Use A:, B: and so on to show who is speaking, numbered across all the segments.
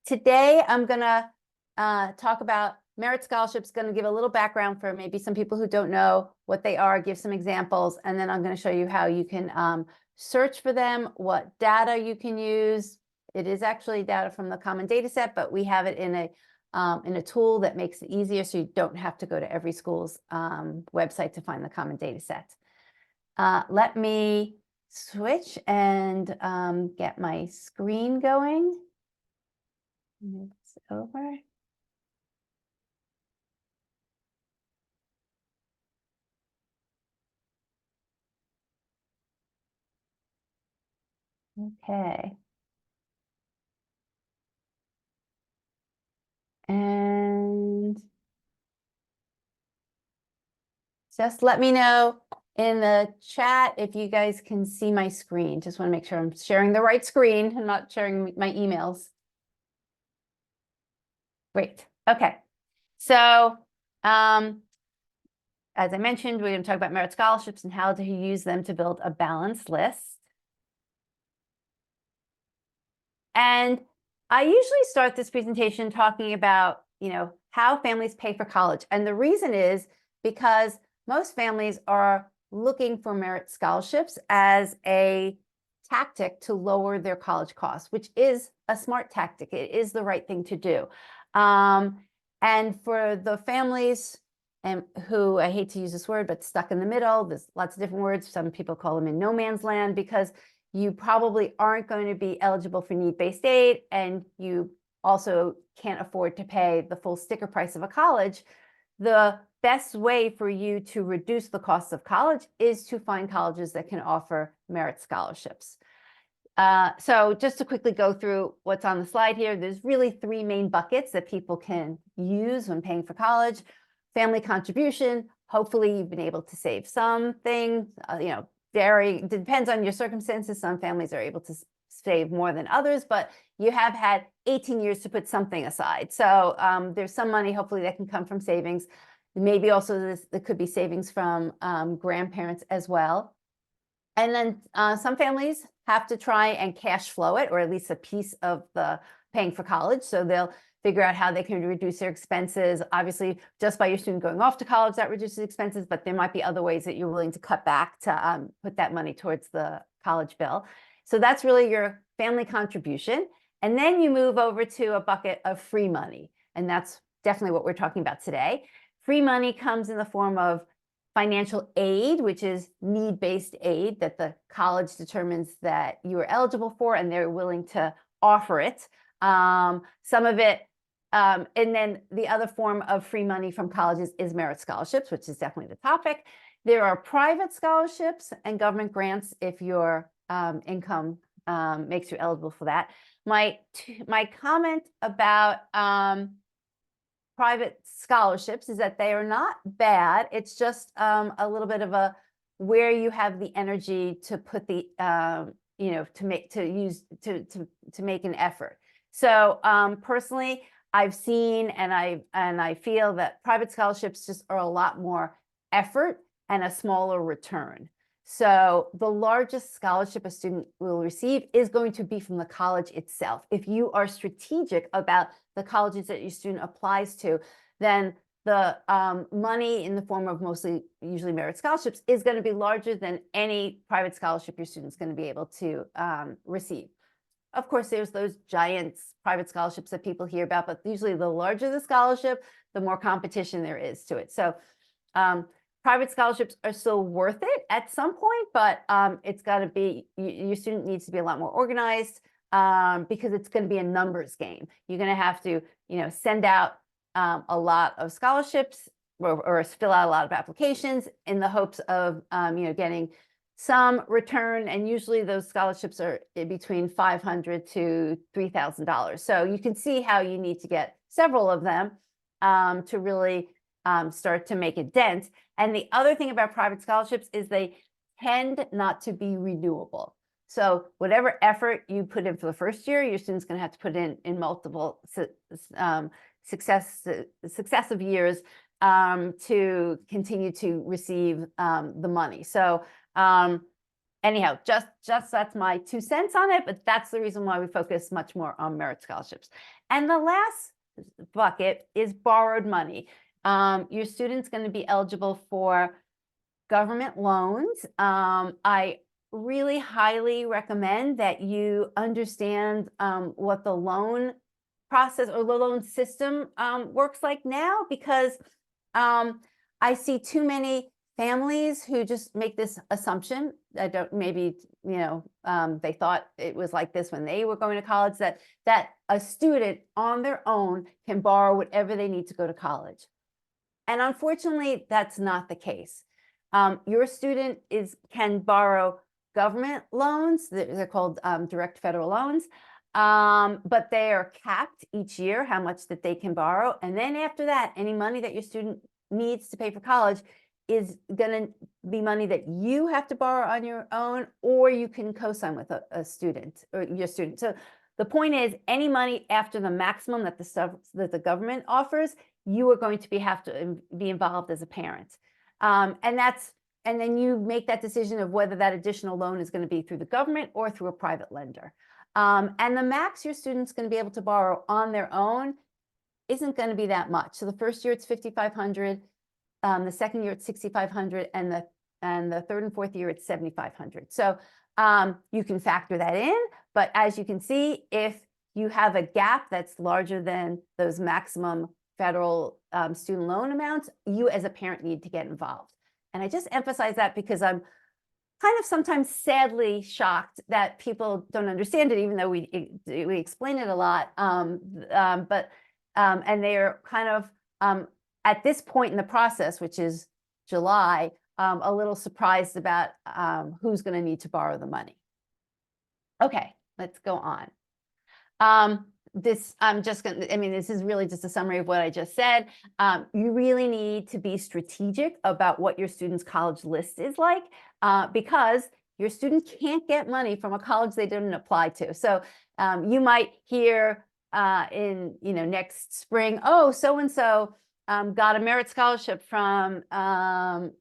A: Today I'm gonna talk about merit scholarships, going to give a little background for maybe some people who don't know what they are, give some examples, and then I'm going to show you how you can search for them, what data you can use. It is actually data from the common data set, but we have it in a tool that makes it easier so you don't have to go to every school's website to find the common data set. Let me switch and get my screen going. Move this over. Okay. And just let me know in the chat if you guys can see my screen. Just want to make sure I'm sharing the right screen. I'm not sharing my emails. Great. Okay. So, as I mentioned, we're going to talk about merit scholarships and how to use them to build a balanced list. And I usually start this presentation talking about, how families pay for college. And the reason is because most families are looking for merit scholarships as a tactic to lower their college costs, which is a smart tactic. It is the right thing to do. And for the families who, I hate to use this word, but stuck in the middle, there's lots of different words. Some people call them in no man's land because you probably aren't going to be eligible for need-based aid, and you also can't afford to pay the full sticker price of a college. The best way for you to reduce the cost of college is to find colleges that can offer merit scholarships. So just to quickly go through what's on the slide here, there's really three main buckets that people can use when paying for college. Family contribution, hopefully you've been able to save something, depends on your circumstances. Some families are able to save more than others, but you have had 18 years to put something aside. So there's some money hopefully that can come from savings. Maybe also there could be savings from grandparents as well. And then some families have to try and cash flow it, or at least a piece of the paying for college. So they'll figure out how they can reduce their expenses. Obviously, just by your student going off to college, that reduces expenses, but there might be other ways that you're willing to cut back to put that money towards the college bill. So that's really your family contribution. And then you move over to a bucket of free money. And that's definitely what we're talking about today. Free money comes in the form of financial aid, which is need-based aid that the college determines that you are eligible for, and they're willing to offer it. Some of it, and then the other form of free money from colleges is merit scholarships, which is definitely the topic. There are private scholarships and government grants if your income makes you eligible for that. My comment about private scholarships is that they are not bad. It's just a little bit of where you have the energy to put the to make an effort. So personally, I've seen and I feel that private scholarships just are a lot more effort and a smaller return. So the largest scholarship a student will receive is going to be from the college itself. If you are strategic about the colleges that your student applies to, then the money in the form of usually merit scholarships is going to be larger than any private scholarship your student's going to be able to receive. Of course, there's those giant private scholarships that people hear about, but usually the larger the scholarship, the more competition there is to it. So private scholarships are still worth it at some point, but it's got to be, your student needs to be a lot more organized because it's going to be a numbers game. You're going to have to, send out a lot of scholarships or fill out a lot of applications in the hopes of, getting some return. And usually those scholarships are between $500 to $3,000. So you can see how you need to get several of them to really start to make a dent. And the other thing about private scholarships is they tend not to be renewable. So whatever effort you put in for the first year, your student's going to have to put in multiple successive years to continue to receive the money. So anyhow, just that's my 2 cents on it, but that's the reason why we focus much more on merit scholarships. And the last bucket is borrowed money. Your student's going to be eligible for government loans. I really highly recommend that you understand what the loan process or the loan system works like now, because I see too many families who just make this assumption. I don't, maybe, they thought it was like this when they were going to college, that a student on their own can borrow whatever they need to go to college. And unfortunately, that's not the case. Your student can borrow government loans. They're called direct federal loans, but they are capped each year how much that they can borrow. And then after that, any money that your student needs to pay for college is going to be money that you have to borrow on your own, or you can co-sign with a student or your student. So the point is, any money after the maximum that the government offers, you are going to have to be involved as a parent. And then you make that decision of whether that additional loan is going to be through the government or through a private lender. And the max your student's going to be able to borrow on their own isn't going to be that much. So the first year it's $5,500, the second year it's $6,500, and the third and fourth year it's $7,500. So you can factor that in, but as you can see, if you have a gap that's larger than those maximum federal student loan amounts, you as a parent need to get involved. And I just emphasize that because I'm kind of sometimes sadly shocked that people don't understand it, even though we explain it a lot. And they're kind of at this point in the process, which is July, a little surprised about who's going to need to borrow the money. Okay, let's go on. This is really just a summary of what I just said. You really need to be strategic about what your student's college list is like, because your student can't get money from a college they didn't apply to. So you might hear in next spring, oh, so-and-so got a merit scholarship from Marist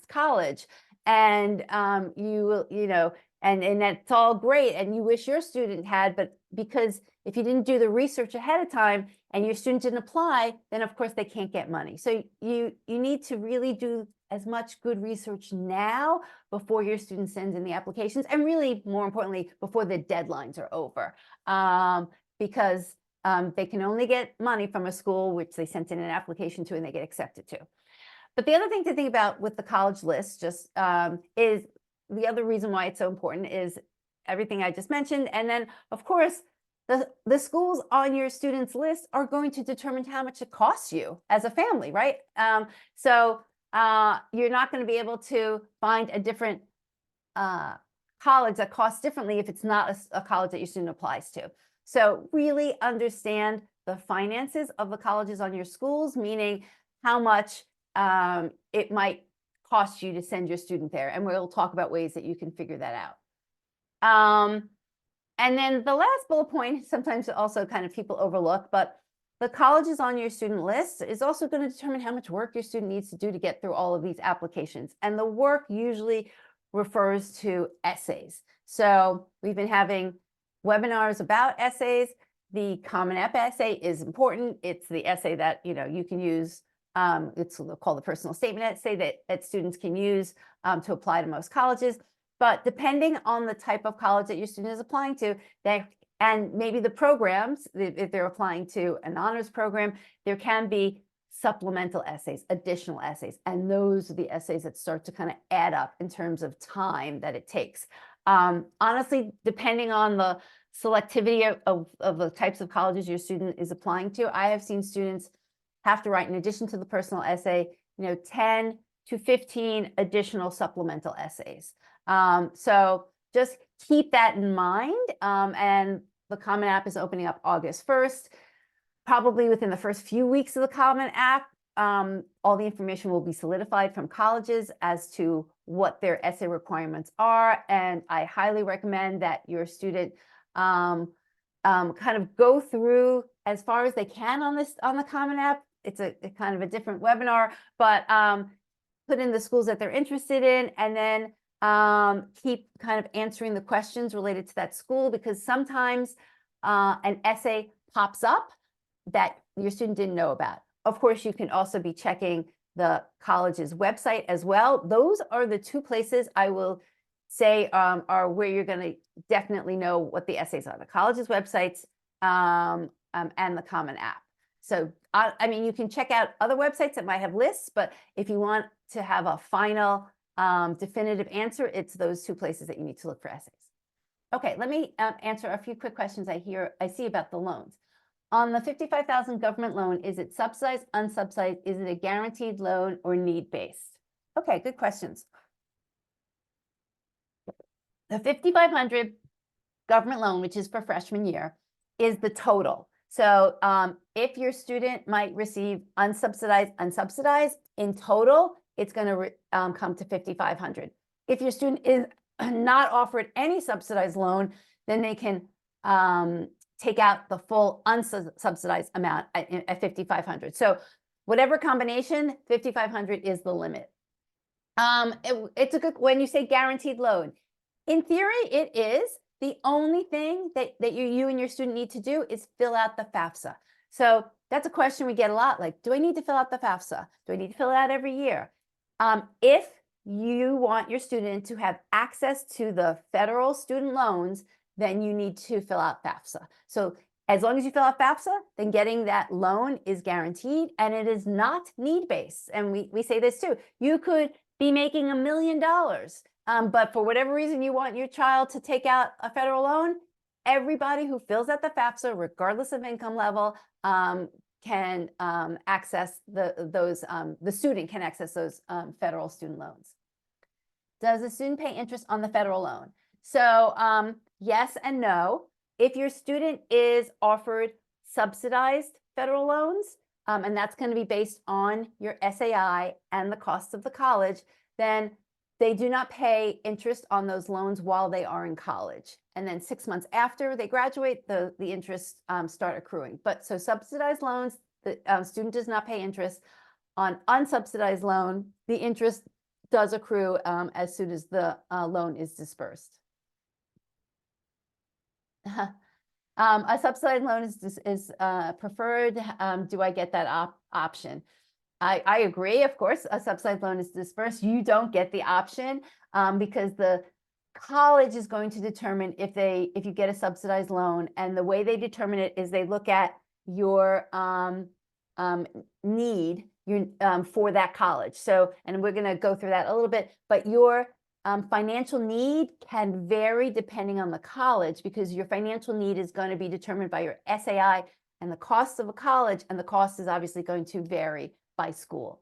A: College, and and that's all great, and you wish your student had, but because if you didn't do the research ahead of time and your student didn't apply, then of course they can't get money. So you need to really do as much good research now before your student sends in the applications, and really more importantly, before the deadlines are over, because they can only get money from a school which they sent in an application to and they get accepted to. But the other thing to think about with the college list just is the other reason why it's so important is everything I just mentioned. And then, of course, the schools on your students' list are going to determine how much it costs you as a family, right? So you're not going to be able to find a different college that costs differently if it's not a college that your student applies to. So really understand the finances of the colleges on your schools, meaning how much it might cost you to send your student there. And we'll talk about ways that you can figure that out. And then the last bullet point, sometimes also kind of people overlook, but the colleges on your student list is also going to determine how much work your student needs to do to get through all of these applications. And the work usually refers to essays. So we've been having webinars about essays. The Common App essay is important. It's the essay that you can use. It's called the personal statement essay that students can use to apply to most colleges. But depending on the type of college that your student is applying to, and maybe the programs, if they're applying to an honors program, there can be supplemental essays, additional essays. And those are the essays that start to kind of add up in terms of time that it takes. Honestly, depending on the selectivity of the types of colleges your student is applying to, I have seen students have to write, in addition to the personal essay, 10 to 15 additional supplemental essays. So just keep that in mind. And the Common App is opening up August 1st. Probably within the first few weeks of the Common App, all the information will be solidified from colleges as to what their essay requirements are. And I highly recommend that your student kind of go through as far as they can on the Common App. It's a kind of a different webinar, but put in the schools that they're interested in, and then keep kind of answering the questions related to that school, because sometimes an essay pops up that your student didn't know about. Of course, you can also be checking the college's website as well. Those are the two places I will say are where you're going to definitely know what the essays are: the college's websites and the Common App. So, I mean, you can check out other websites that might have lists, but if you want to have a final definitive answer, it's those two places that you need to look for essays. Okay, let me answer a few quick questions I see about the loans. On the $55,000 government loan, is it subsidized, unsubsidized? Is it a guaranteed loan or need-based? Okay, good questions. The $5,500 government loan, which is for freshman year, is the total. So if your student might receive unsubsidized, in total, it's going to come to $5,500. If your student is not offered any subsidized loan, then they can take out the full unsubsidized amount at $5,500. So whatever combination, $5,500 is the limit. It's a good, when you say guaranteed loan, in theory, it is. The only thing that you and your student need to do is fill out the FAFSA. So that's a question we get a lot, like, do I need to fill out the FAFSA? Do I need to fill it out every year? If you want your student to have access to the federal student loans, then you need to fill out FAFSA. So as long as you fill out FAFSA, then getting that loan is guaranteed, and it is not need-based. And we say this too. You could be making $1 million, but for whatever reason you want your child to take out a federal loan, everybody who fills out the FAFSA, regardless of income level, can access the student can access those federal student loans. Does the student pay interest on the federal loan? So yes and no. If your student is offered subsidized federal loans, and that's going to be based on your SAI and the cost of the college, then they do not pay interest on those loans while they are in college. And then 6 months after they graduate, the interests start accruing. But so subsidized loans, the student does not pay interest. On unsubsidized loan, the interest does accrue as soon as the loan is dispersed. A subsidized loan is preferred. Do I get that option? I agree. Of course, a subsidized loan is dispersed. You don't get the option because the college is going to determine if you get a subsidized loan, and the way they determine it is they look at your need for that college. So, and we're going to go through that a little bit, but your financial need can vary depending on the college, because your financial need is going to be determined by your SAI and the cost of a college, and the cost is obviously going to vary by school.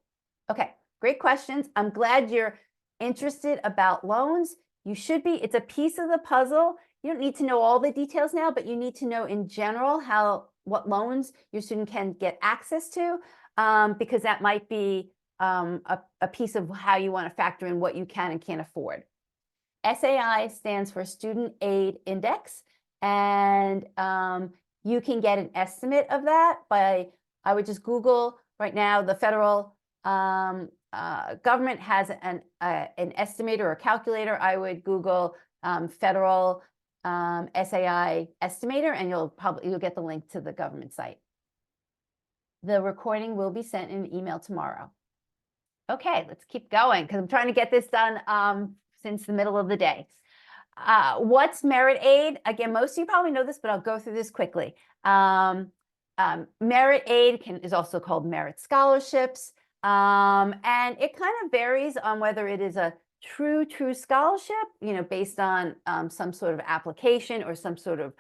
A: Okay, great questions. I'm glad you're interested about loans. You should be. It's a piece of the puzzle. You don't need to know all the details now, but you need to know in general what loans your student can get access to, because that might be a piece of how you want to factor in what you can and can't afford. SAI stands for Student Aid Index, and you can get an estimate of that by, I would just Google right now. The federal government has an estimator or a calculator. I would Google federal SAI estimator, and you'll get the link to the government site. The recording will be sent in an email tomorrow. Okay, let's keep going because I'm trying to get this done since the middle of the day. What's merit aid? Again, most of you probably know this, but I'll go through this quickly. Merit aid is also called merit scholarships, and it kind of varies on whether it is a true scholarship, based on some sort of application or some sort of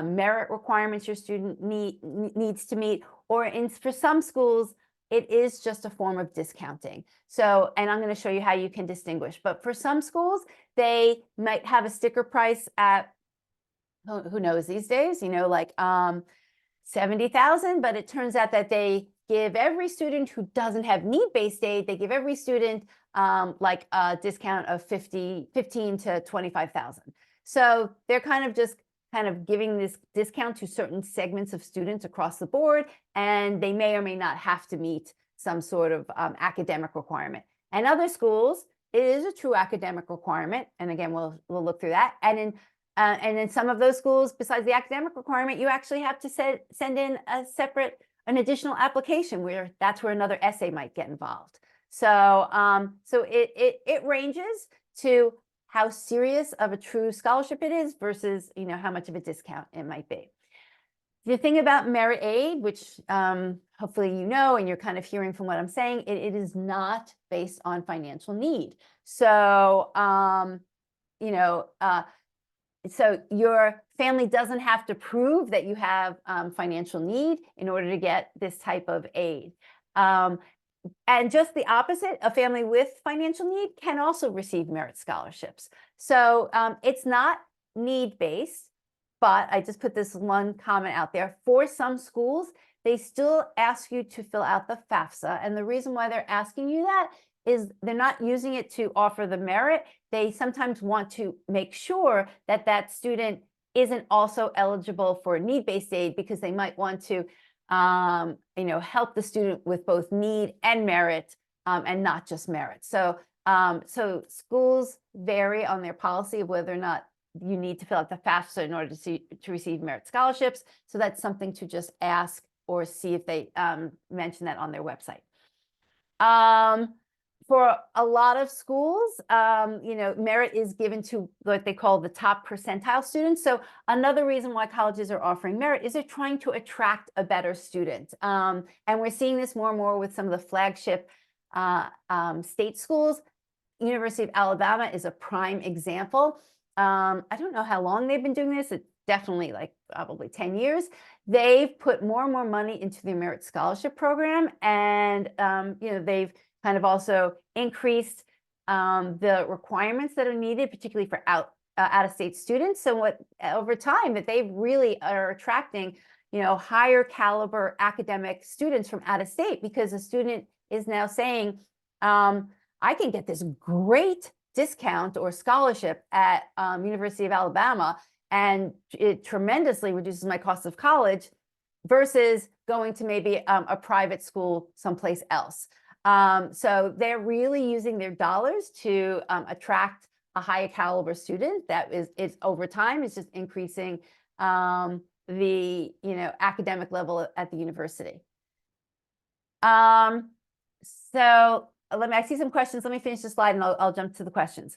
A: merit requirements your student needs to meet, or for some schools, it is just a form of discounting. So, and I'm going to show you how you can distinguish. But for some schools, they might have a sticker price at, who knows these days, like $70,000, but it turns out that they give every student who doesn't have need-based aid, they give every student like a discount of $15,000 to $25,000. So they're kind of giving this discount to certain segments of students across the board, and they may or may not have to meet some sort of academic requirement. And other schools, it is a true academic requirement. And again, we'll look through that. And in some of those schools, besides the academic requirement, you actually have to send in an additional application where that's where another essay might get involved. So it ranges to how serious of a true scholarship it is versus, how much of a discount it might be. The thing about merit aid, which hopefully and you're kind of hearing from what I'm saying, it is not based on financial need. So, so your family doesn't have to prove that you have financial need in order to get this type of aid. And just the opposite, a family with financial need can also receive merit scholarships. So it's not need-based, but I just put this one comment out there. For some schools, they still ask you to fill out the FAFSA. And the reason why they're asking you that is they're not using it to offer the merit. They sometimes want to make sure that that student isn't also eligible for need-based aid, because they might want to help the student with both need and merit, and not just merit. So schools vary on their policy of whether or not you need to fill out the FAFSA in order to receive merit scholarships. So that's something to just ask or see if they mention that on their website. For a lot of schools, merit is given to what they call the top percentile students. So another reason why colleges are offering merit is they're trying to attract a better student. And we're seeing this more and more with some of the flagship state schools. University of Alabama is a prime example. I don't know how long they've been doing this. It's definitely probably 10 years. They've put more and more money into the merit scholarship program, and they've kind of also increased the requirements that are needed, particularly for out-of-state students. So over time, that they really are attracting, higher caliber academic students from out of state, because a student is now saying, I can get this great discount or scholarship at University of Alabama, and it tremendously reduces my cost of college versus going to maybe a private school someplace else. So they're really using their dollars to attract a higher caliber student that is over time is just increasing the academic level at the university. So I see some questions. Let me finish the slide and I'll jump to the questions.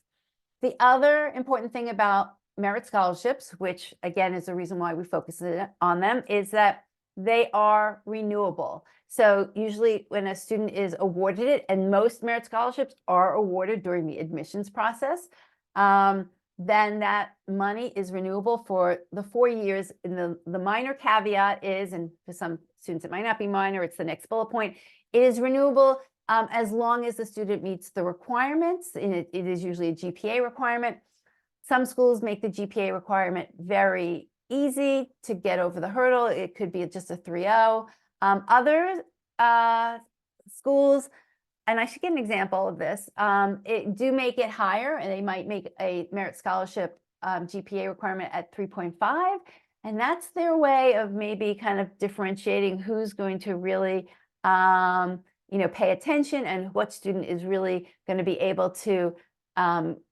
A: The other important thing about merit scholarships, which again is the reason why we focus on them, is that they are renewable. So usually when a student is awarded it, and most merit scholarships are awarded during the admissions process, then that money is renewable for the 4 years. And the minor caveat is, and for some students it might not be minor, it's the next bullet point, it is renewable as long as the student meets the requirements, and it is usually a GPA requirement. Some schools make the GPA requirement very easy to get over the hurdle. It could be just a 3.0. Other schools, and I should get an example of this, it do make it higher, and they might make a merit scholarship GPA requirement at 3.5. And that's their way of maybe kind of differentiating who's going to really pay attention, and what student is really going to be able to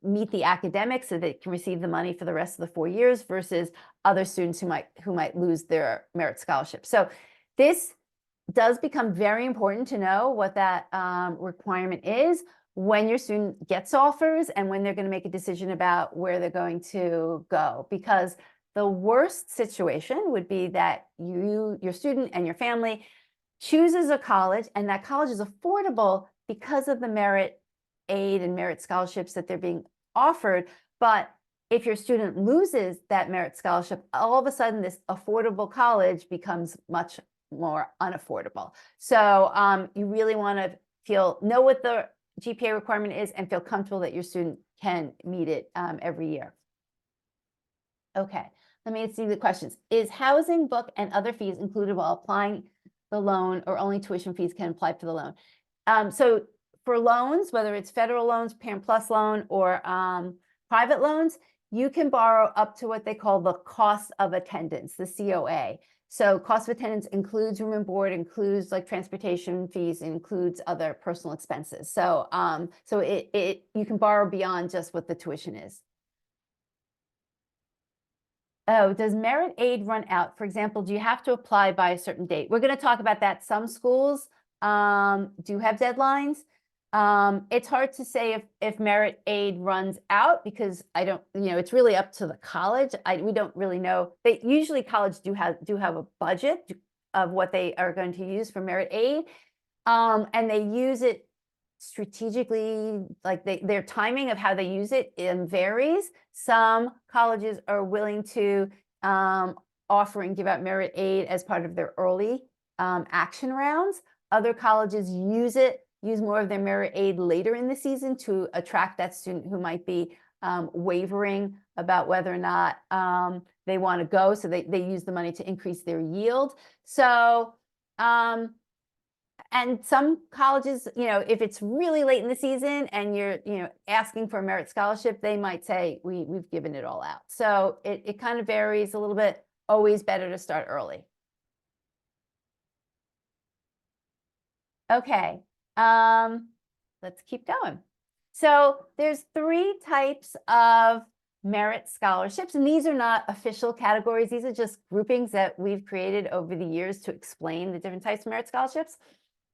A: meet the academics so they can receive the money for the rest of the 4 years, versus other students who might lose their merit scholarship. So this does become very important to know what that requirement is when your student gets offers and when they're going to make a decision about where they're going to go. Because the worst situation would be that your student and your family chooses a college, and that college is affordable because of the merit aid and merit scholarships that they're being offered. But if your student loses that merit scholarship, all of a sudden this affordable college becomes much more unaffordable. So you really want to know what the GPA requirement is and feel comfortable that your student can meet it every year. Okay, let me see the questions. Is housing, book, and other fees included while applying the loan, or only tuition fees can apply for the loan? So for loans, whether it's federal loans, Parent Plus loan, or private loans, you can borrow up to what they call the cost of attendance, the COA. So cost of attendance includes room and board, includes like transportation fees, includes other personal expenses. So you can borrow beyond just what the tuition is. Oh, does merit aid run out? For example, do you have to apply by a certain date? We're going to talk about that. Some schools do have deadlines. It's hard to say if merit aid runs out because I don't, it's really up to the college. We don't really know. Usually college do have a budget of what they are going to use for merit aid, and they use it strategically, like their timing of how they use it varies. Some colleges are willing to offer and give out merit aid as part of their early action rounds. Other colleges use more of their merit aid later in the season to attract that student who might be wavering about whether or not they want to go. So they use the money to increase their yield. So and some colleges, if it's really late in the season and you're, asking for a merit scholarship, they might say, we've given it all out. So it kind of varies a little bit. Always better to start early. Okay, let's keep going. So there's 3 types of merit scholarships, and these are not official categories. These are just groupings that we've created over the years to explain the different types of merit scholarships.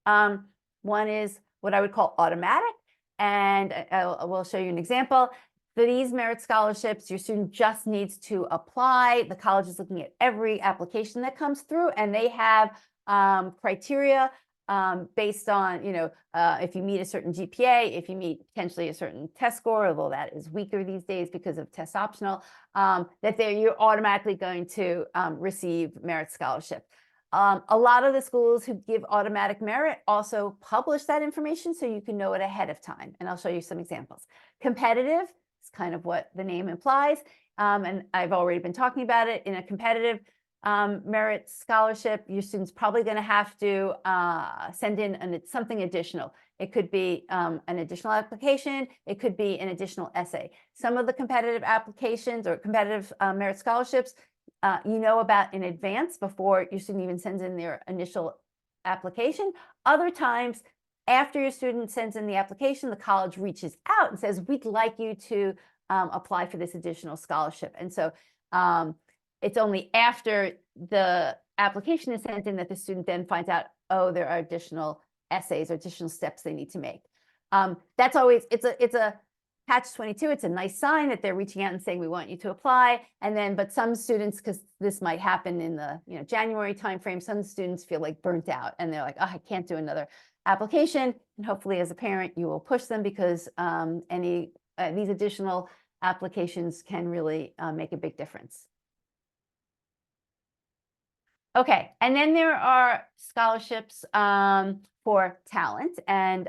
A: One is what I would call automatic, and I will show you an example. For these merit scholarships, your student just needs to apply. The college is looking at every application that comes through, and they have criteria based on, if you meet a certain GPA, if you meet potentially a certain test score, although that is weaker these days because of test optional, that you're automatically going to receive merit scholarship. A lot of the schools who give automatic merit also publish that information so you can know it ahead of time. And I'll show you some examples. Competitive is kind of what the name implies. And I've already been talking about it. In a competitive merit scholarship, your student's probably going to have to send in something additional. It could be an additional application. It could be an additional essay. Some of the competitive applications or competitive merit scholarships, about in advance before your student even sends in their initial application. Other times, after your student sends in the application, the college reaches out and says, we'd like you to apply for this additional scholarship. And so it's only after the application is sent in that the student then finds out, oh, there are additional essays or additional steps they need to make. That's always, it's a catch-22. It's a nice sign that they're reaching out and saying, we want you to apply. And then, but some students, because this might happen in the January timeframe, some students feel like burnt out and they're like, oh, I can't do another application. And hopefully as a parent, you will push them because these additional applications can really make a big difference. Okay, and then there are scholarships for talent, and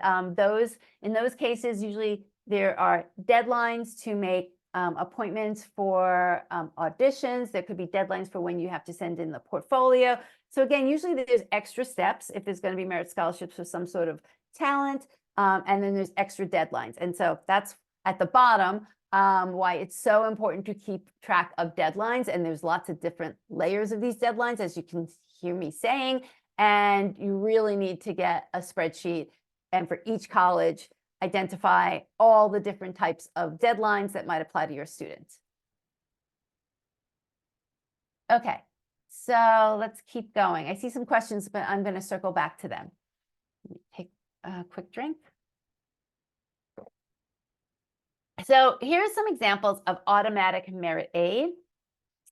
A: in those cases, usually there are deadlines to make appointments for auditions. There could be deadlines for when you have to send in the portfolio. So again, usually there's extra steps if there's going to be merit scholarships for some sort of talent, and then there's extra deadlines. And so that's at the bottom. Why it's so important to keep track of deadlines. And there's lots of different layers of these deadlines, as you can hear me saying. And you really need to get a spreadsheet and for each college, identify all the different types of deadlines that might apply to your students. Okay, so let's keep going. I see some questions, but I'm going to circle back to them. Let me take a quick drink. So here are some examples of automatic merit aid.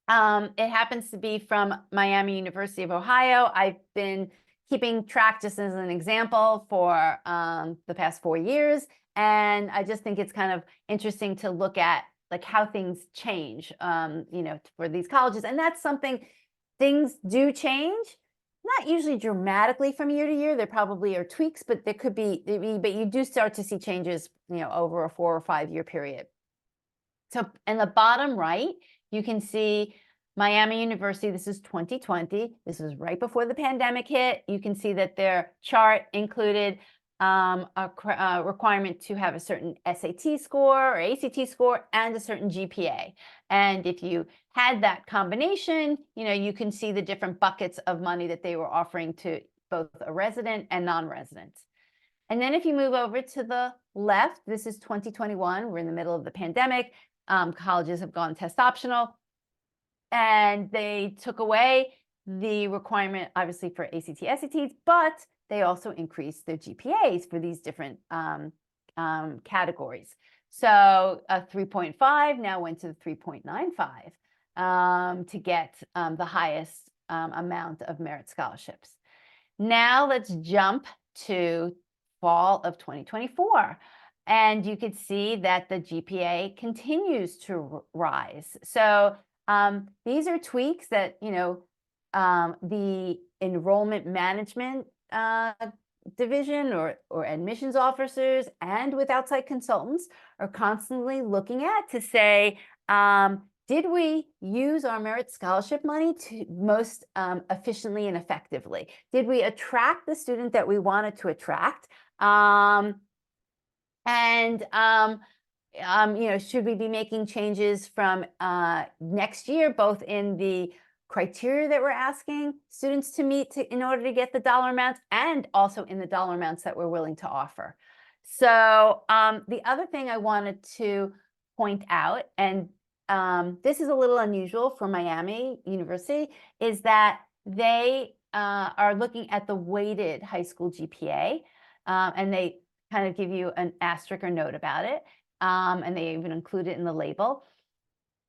A: It happens to be from Miami University of Ohio. I've been keeping track just as an example for the past 4 years. And I just think it's kind of interesting to look at like how things change, for these colleges. And that's something, things do change. Not usually dramatically from year to year. There probably are tweaks, but there could be, but you do start to see changes, over a 4 or 5 year period. So in the bottom right, you can see Miami University. This is 2020. This is right before the pandemic hit. You can see that their chart included a requirement to have a certain SAT score or ACT score and a certain GPA. And if you had that combination, you can see the different buckets of money that they were offering to both a resident and non-resident. And then if you move over to the left, this is 2021. We're in the middle of the pandemic. Colleges have gone test optional, and they took away the requirement, obviously, for ACT, SATs, but they also increased their GPAs for these different categories. So a 3.5 now went to 3.95 to get the highest amount of merit scholarships. Now let's jump to fall of 2024. And you could see that the GPA continues to rise. So these are tweaks that, the enrollment management division or admissions officers and with outside consultants are constantly looking at to say, did we use our merit scholarship money to most efficiently and effectively? Did we attract the student that we wanted to attract? Should we be making changes from next year, both in the criteria that we're asking students to meet in order to get the dollar amounts and also in the dollar amounts that we're willing to offer? So the other thing I wanted to point out, and this is a little unusual for Miami University, is that they are looking at the weighted high school GPA, and they kind of give you an asterisk or note about it, and they even include it in the label.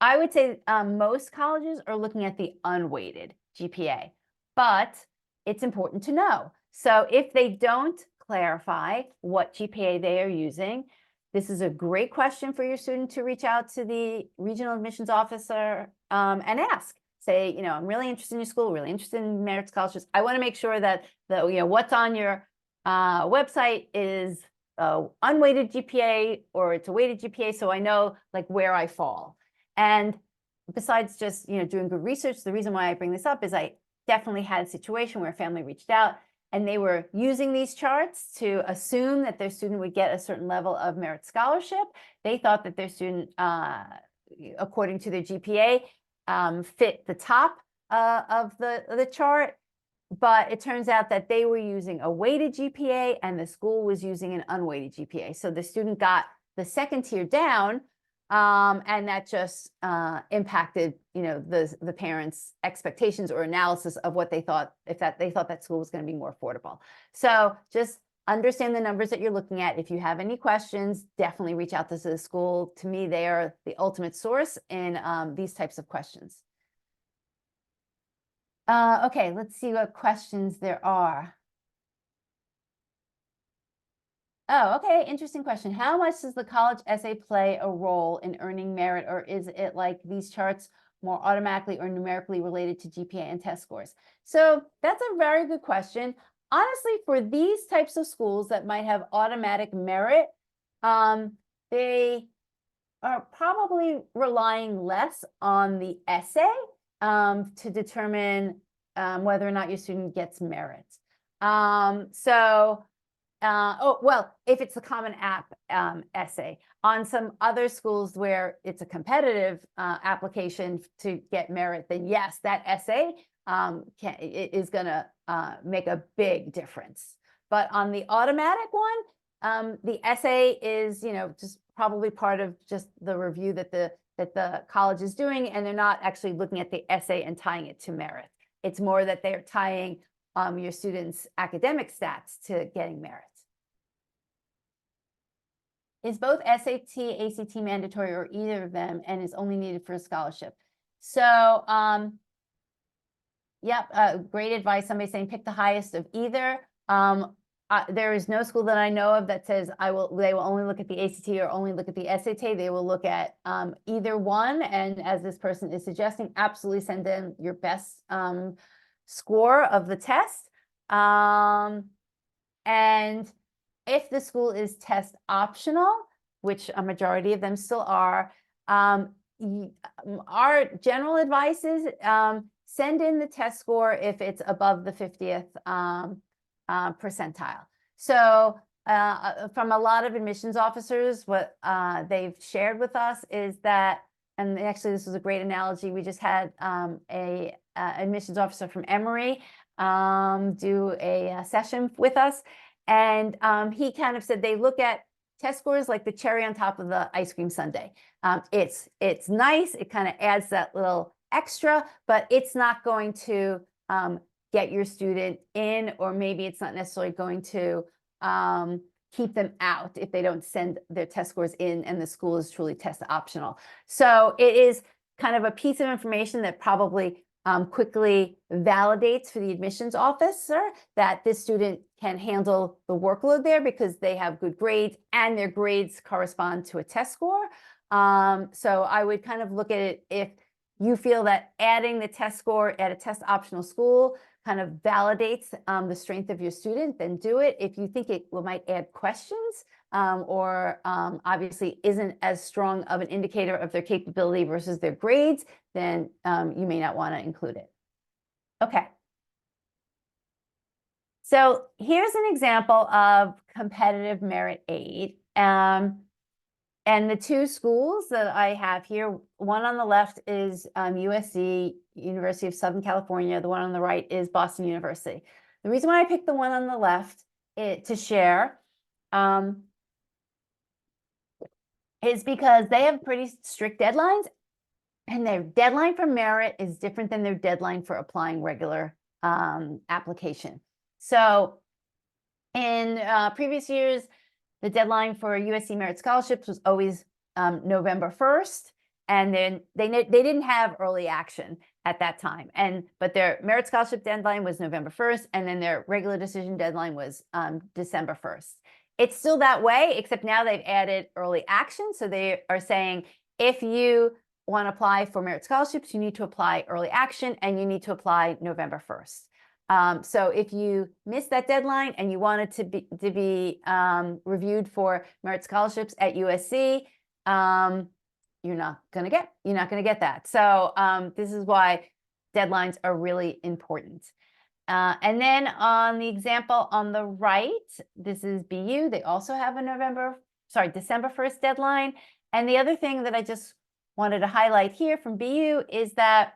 A: I would say most colleges are looking at the unweighted GPA, but it's important to know. So if they don't clarify what GPA they are using, this is a great question for your student to reach out to the regional admissions officer and ask. Say, I'm really interested in your school, really interested in merit scholarships. I want to make sure that what's on your website is unweighted GPA or it's a weighted GPA, so I know where I fall. And besides just doing good research, the reason why I bring this up is I definitely had a situation where a family reached out and they were using these charts to assume that their student would get a certain level of merit scholarship. They thought that their student, according to their GPA, fit the top of the chart. But it turns out that they were using a weighted GPA and the school was using an unweighted GPA. So the student got the second tier down, and that just impacted, the parents' expectations or analysis of what they thought, they thought that school was going to be more affordable. So just understand the numbers that you're looking at. If you have any questions, definitely reach out to the school. To me, they are the ultimate source in these types of questions. Okay, let's see what questions there are. Oh, okay, interesting question. How much does the college essay play a role in earning merit, or is it like these charts more automatically or numerically related to GPA and test scores? So that's a very good question. Honestly, for these types of schools that might have automatic merit, they are probably relying less on the essay to determine whether or not your student gets merit. If it's a Common App essay. On some other schools where it's a competitive application to get merit, then yes, that essay is going to make a big difference. But on the automatic one, the essay is, just probably part of just the review that the college is doing, and they're not actually looking at the essay and tying it to merit. It's more that they're tying your students' academic stats to getting merit. Is both SAT, ACT mandatory or either of them, and is only needed for a scholarship? So, great advice. Somebody saying pick the highest of either. There is no school that I know of that says they will only look at the ACT or only look at the SAT. They will look at either one. And as this person is suggesting, absolutely send them your best score of the test. And if the school is test optional, which a majority of them still are, our general advice is send in the test score if it's above the 50th percentile. So from a lot of admissions officers, what they've shared with us is that, and actually this was a great analogy. We just had a admissions officer from Emory do a session with us, and he kind of said they look at test scores like the cherry on top of the ice cream sundae. It's nice. It kind of adds that little extra, but it's not going to get your student in, or maybe it's not necessarily going to keep them out if they don't send their test scores in and the school is truly test optional. So it is kind of a piece of information that probably quickly validates for the admissions officer that this student can handle the workload there because they have good grades and their grades correspond to a test score. So I would kind of look at it, if you feel that adding the test score at a test optional school kind of validates the strength of your student, then do it. If you think it might add questions or obviously isn't as strong of an indicator of their capability versus their grades, then you may not want to include it. Okay. So here's an example of competitive merit aid. And the two schools that I have here, one on the left is USC, University of Southern California. The one on the right is Boston University. The reason why I picked the one on the left to share is because they have pretty strict deadlines, and their deadline for merit is different than their deadline for applying regular application. So in previous years, the deadline for USC Merit Scholarships was always November 1st, and then they didn't have early action at that time. But their Merit Scholarship deadline was November 1st, and then their regular decision deadline was December 1st. It's still that way, except now they've added early action. So they are saying, if you want to apply for Merit Scholarships, you need to apply early action, and you need to apply November 1st. So if you missed that deadline and you wanted to be reviewed for Merit Scholarships at USC, you're not gonna get that. So this is why deadlines are really important. And then on the example on the right, this is BU. They also have a December 1st deadline. And the other thing that I just wanted to highlight here from BU is that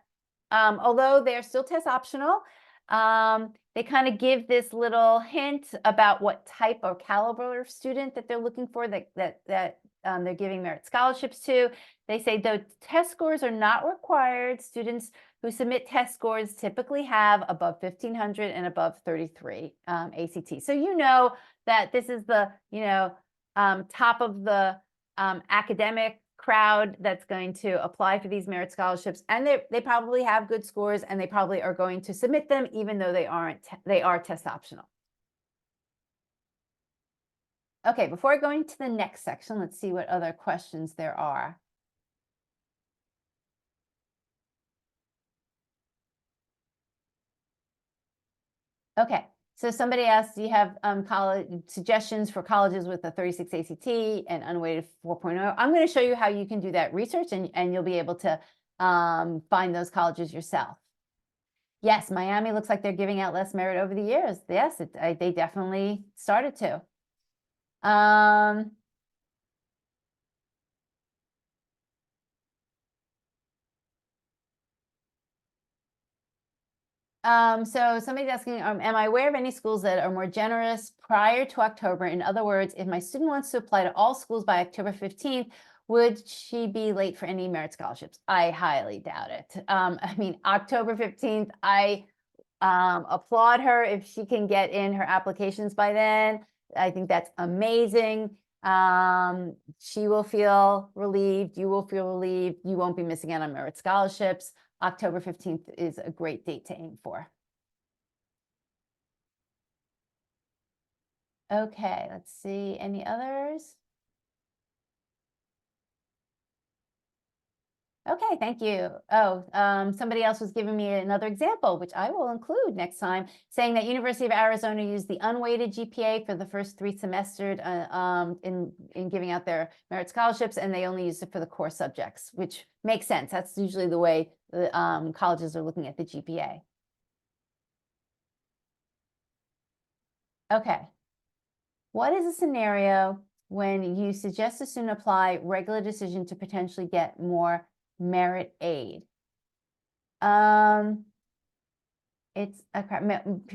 A: although they're still test optional, they kind of give this little hint about what type or caliber of student that they're looking for, that they're giving merit scholarships to. They say, though test scores are not required, students who submit test scores typically have above 1,500 and above 33 ACT. So you know that this is the top of the academic crowd that's going to apply for these merit scholarships, and they probably have good scores, and they probably are going to submit them even though they are test optional. Okay, before going to the next section, let's see what other questions there are. Okay, so somebody asked, do you have college suggestions for colleges with a 36 ACT and unweighted 4.0? I'm going to show you how you can do that research, and you'll be able to find those colleges yourself. Yes, Miami looks like they're giving out less merit over the years. Yes, they definitely started to. So somebody's asking, am I aware of any schools that are more generous prior to October? In other words, if my student wants to apply to all schools by October 15th, would she be late for any merit scholarships? I highly doubt it. I mean, October 15th, I applaud her if she can get in her applications by then. I think that's amazing. She will feel relieved. You will feel relieved. You won't be missing out on merit scholarships. October 15th is a great date to aim for. Okay, let's see. Any others? Okay, thank you. Oh, somebody else was giving me another example, which I will include next time, saying that University of Arizona used the unweighted GPA for the first 3 semesters in giving out their merit scholarships, and they only used it for the core subjects, which makes sense. That's usually the way the colleges are looking at the GPA. Okay. What is a scenario when you suggest a student apply regular decision to potentially get more merit aid? It's a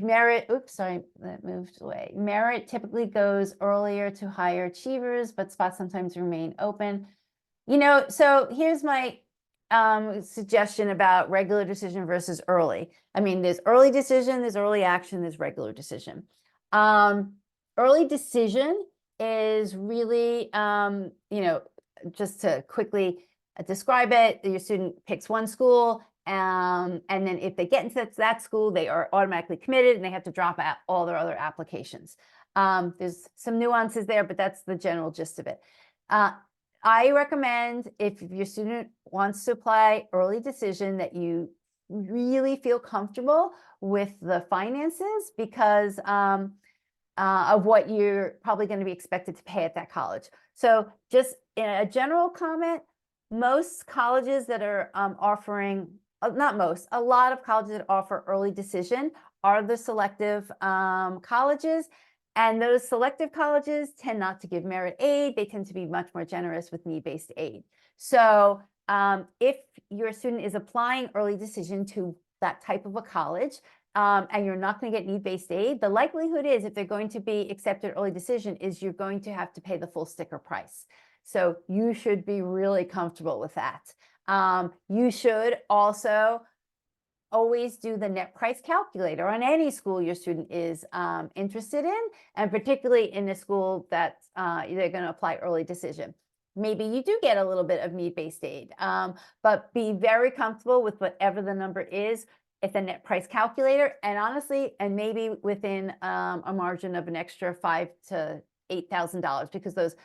A: merit. Oops, sorry, that moved away. Merit typically goes earlier to higher achievers, but spots sometimes remain open. So here's my suggestion about regular decision versus early. I mean, there's early decision, there's early action, there's regular decision. Early decision is really, just to quickly describe it, your student picks one school, and then if they get into that school, they are automatically committed and they have to drop out all their other applications. There's some nuances there, but that's the general gist of it. I recommend if your student wants to apply early decision that you really feel comfortable with the finances because of what you're probably going to be expected to pay at that college. So just in a general comment, most colleges that are offering, not most, a lot of colleges that offer early decision are the selective colleges. And those selective colleges tend not to give merit aid. They tend to be much more generous with need-based aid. So if your student is applying early decision to that type of a college, and you're not going to get need-based aid, the likelihood is if they're going to be accepted early decision is you're going to have to pay the full sticker price. So you should be really comfortable with that. You should also always do the net price calculator on any school your student is interested in, and particularly in a school that they're going to apply early decision. Maybe you do get a little bit of need-based aid, but be very comfortable with whatever the number is. It's a net price calculator, and honestly, and maybe within a margin of an extra $5,000 to $8,000, because those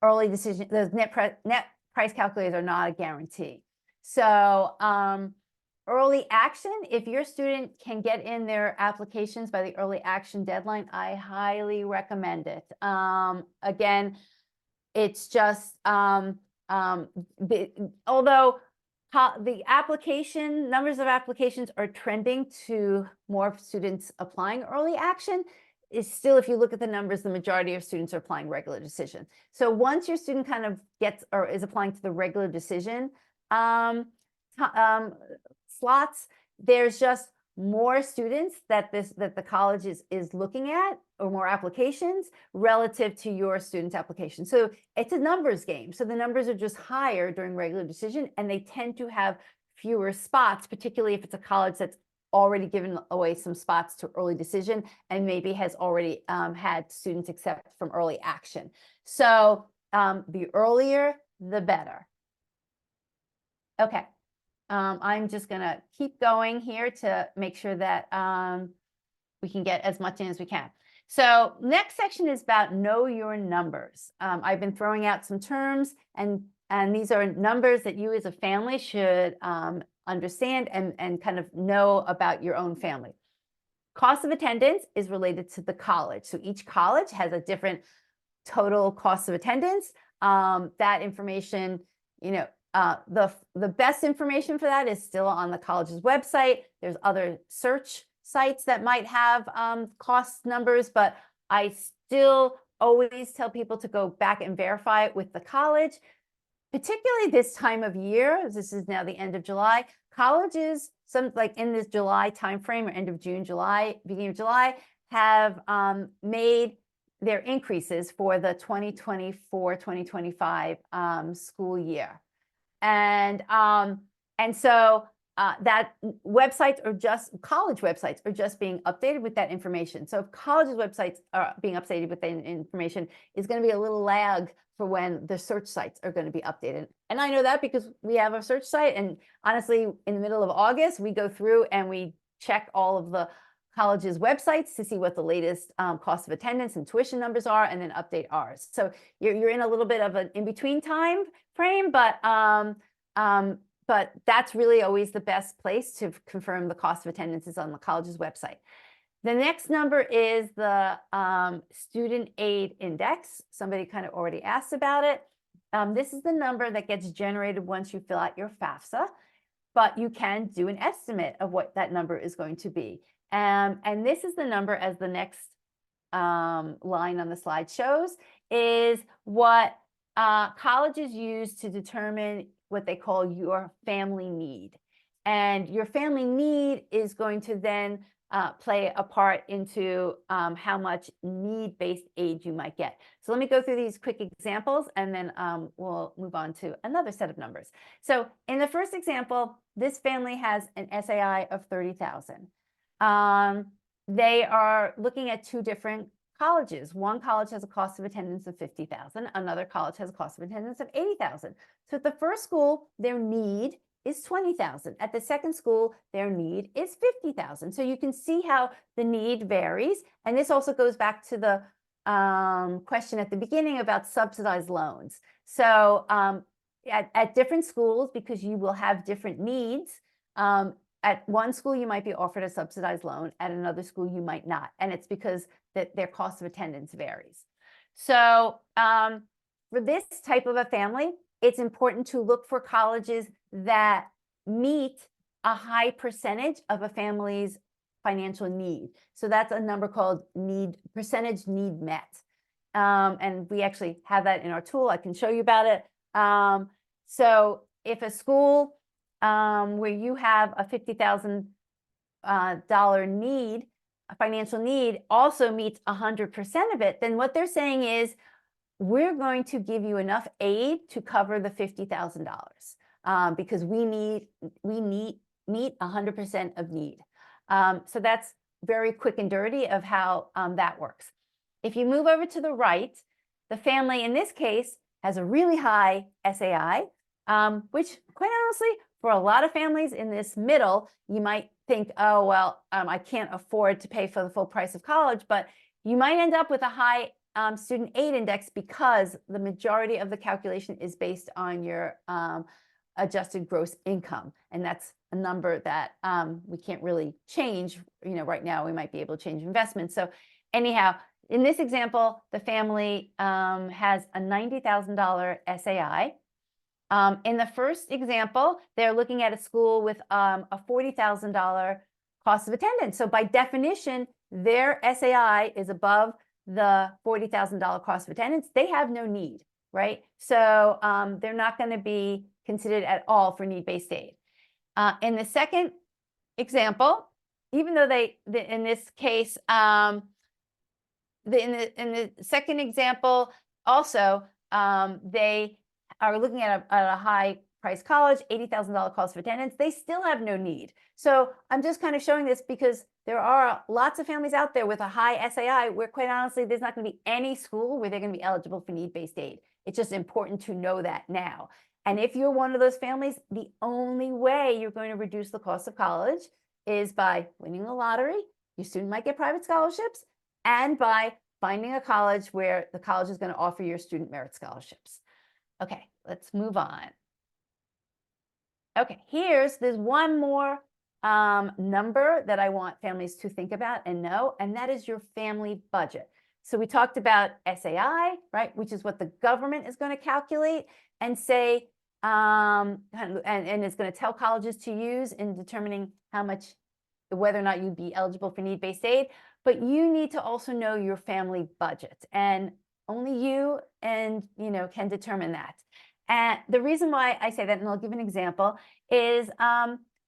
A: early decision, those net price calculators are not a guarantee. So early action, if your student can get in their applications by the early action deadline, I highly recommend it. Again, it's just, although the numbers of applications are trending to more students applying early action, is still, if you look at the numbers, the majority of students are applying regular decision. So once your student kind of gets or is applying to the regular decision slots, there's just more students that the college is looking at, or more applications relative to your student's application. So it's a numbers game. So the numbers are just higher during regular decision, and they tend to have fewer spots, particularly if it's a college that's already given away some spots to early decision and maybe has already had students accept from early action. So the earlier, the better. Okay. I'm just going to keep going here to make sure that we can get as much in as we can. So next section is about know your numbers. I've been throwing out some terms, and these are numbers that you as a family should understand and kind of know about your own family. Cost of attendance is related to the college. So each college has a different total cost of attendance. That information, the best information for that is still on the college's website. There's other search sites that might have cost numbers, but I still always tell people to go back and verify it with the college, particularly this time of year. This is now the end of July. Colleges, like in this July timeframe, or end of June, July, beginning of July, have made their increases for the 2024-2025 school year. And so that websites are just, college websites are just being updated with that information. So if colleges websites are being updated with that information, is going to be a little lag for when the search sites are going to be updated. And I know that because we have a search site, and honestly, in the middle of August, we go through and we check all of the colleges' websites to see what the latest cost of attendance and tuition numbers are, and then update ours. So you're in a little bit of an in-between time frame, but that's really always the best place to confirm the cost of attendance is on the college's website. The next number is the student aid index. Somebody kind of already asked about it. This is the number that gets generated once you fill out your FAFSA, but you can do an estimate of what that number is going to be. And this is the number as the next line on the slide shows is what colleges use to determine what they call your family need. And your family need is going to then play a part into how much need-based aid you might get. So let me go through these quick examples, and then we'll move on to another set of numbers. So in the first example, this family has an SAI of 30,000. They are looking at two different colleges. One college has a cost of attendance of 50,000. Another college has a cost of attendance of 80,000. So at the first school, their need is 20,000. At the second school, their need is 50,000. So you can see how the need varies. And this also goes back to the question at the beginning about subsidized loans. So at different schools, because you will have different needs, at one school, you might be offered a subsidized loan. At another school, you might not. And it's because their cost of attendance varies. So for this type of a family, it's important to look for colleges that meet a high percentage of a family's financial need. So that's a number called percentage need met. And we actually have that in our tool. I can show you about it. So if a school where you have a $50,000 need, a financial need, also meets 100% of it, then what they're saying is, we're going to give you enough aid to cover the $50,000 because we meet 100% of need. So that's very quick and dirty of how that works. If you move over to the right, the family in this case has a really high SAI, which quite honestly, for a lot of families in this middle, you might think, oh, well, I can't afford to pay for the full price of college, but you might end up with a high student aid index because the majority of the calculation is based on your adjusted gross income. And that's a number that we can't really change. Right now we might be able to change investments. So anyhow, in this example, the family has a $90,000 SAI. In the first example, they're looking at a school with a $40,000 cost of attendance. So by definition, their SAI is above the $40,000 cost of attendance. They have no need, right? So they're not going to be considered at all for need-based aid. In the second example, even though in this case, in the second example, also they are looking at a high price college, $80,000 cost of attendance, they still have no need. So I'm just kind of showing this because there are lots of families out there with a high SAI where quite honestly, there's not going to be any school where they're going to be eligible for need-based aid. It's just important to know that now. And if you're one of those families, the only way you're going to reduce the cost of college is by winning the lottery. Your student might get private scholarships, and by finding a college where the college is going to offer your student merit scholarships. Okay, let's move on. Okay, there's one more number that I want families to think about and know, and that is your family budget. So we talked about SAI, right, which is what the government is going to calculate and say, and it's going to tell colleges to use in determining whether or not you'd be eligible for need-based aid. But you need to also know your family budget, and only you can determine that. And the reason why I say that, and I'll give an example, is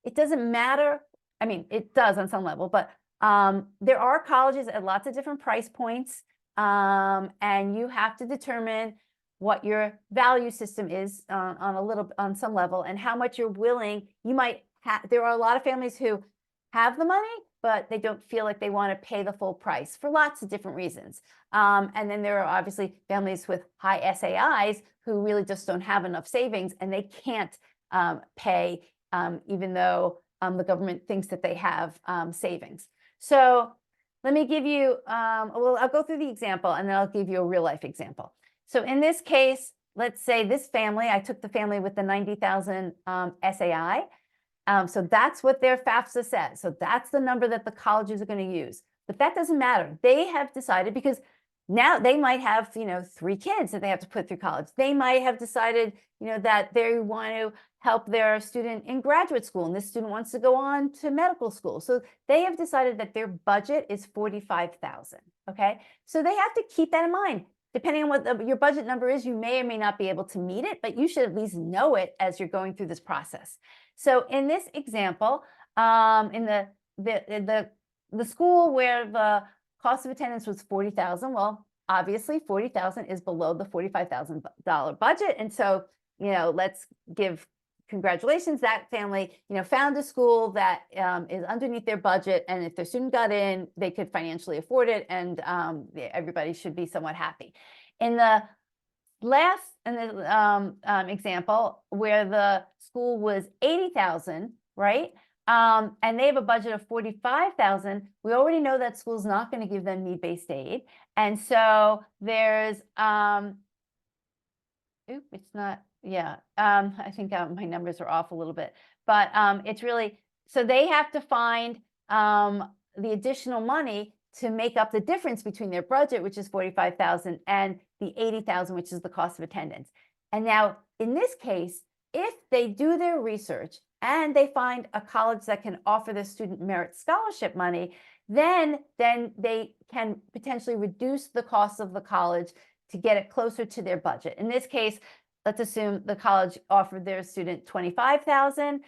A: it doesn't matter. I mean, it does on some level, but there are colleges at lots of different price points, and you have to determine what your value system is on some level, and how much you're willing. There are a lot of families who have the money, but they don't feel like they want to pay the full price for lots of different reasons. And then there are obviously families with high SAIs who really just don't have enough savings, and they can't pay even though the government thinks that they have savings. So let me give you, I'll go through the example and then I'll give you a real life example. So in this case, let's say this family, I took the family with the 90,000 SAI. So that's what their FAFSA says. So that's the number that the colleges are going to use. But that doesn't matter. They have decided, because now they might have, 3 kids that they have to put through college. They might have decided, that they want to help their student in graduate school, and this student wants to go on to medical school. So they have decided that their budget is $45,000. Okay, so they have to keep that in mind. Depending on what your budget number is, you may or may not be able to meet it, but you should at least know it as you're going through this process. So in this example, in the school where the cost of attendance was $40,000, well, obviously $40,000 is below the $45,000 budget, and so let's give congratulations. That family, found a school that is underneath their budget, and if their student got in, they could financially afford it, and everybody should be somewhat happy. In the last example, where the school was $80,000, right? And they have a budget of $45,000. We already know that school's not going to give them need-based aid, and so there's it's not. Yeah, I think my numbers are off a little bit, but it's really, so they have to find the additional money to make up the difference between their budget, which is $45,000, and the $80,000, which is the cost of attendance. And now in this case, if they do their research and they find a college that can offer the student merit scholarship money, then they can potentially reduce the cost of the college to get it closer to their budget. In this case, let's assume the college offered their student $25,000.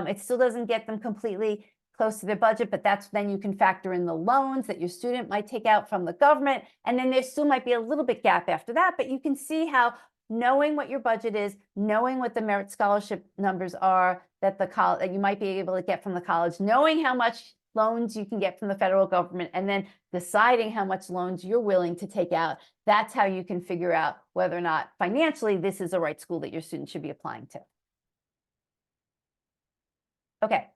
A: It still doesn't get them completely close to their budget, but then you can factor in the loans that your student might take out from the government. And then there still might be a little bit gap after that, but you can see how knowing what your budget is, knowing what the merit scholarship numbers are that you might be able to get from the college, knowing how much loans you can get from the federal government, and then deciding how much loans you're willing to take out. That's how you can figure out whether or not financially this is the right school that your student should be applying to. Okay.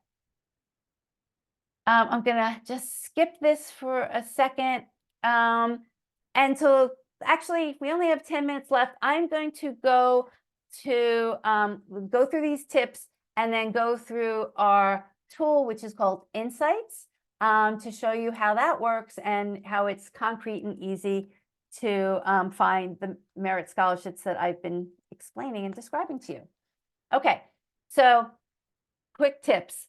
A: I'm gonna just skip this for a second. And so actually, we only have 10 minutes left. I'm going to go through these tips and then go through our tool, which is called Insights, to show you how that works and how it's concrete and easy to find the merit scholarships that I've been explaining and describing to you. Okay, so quick tips.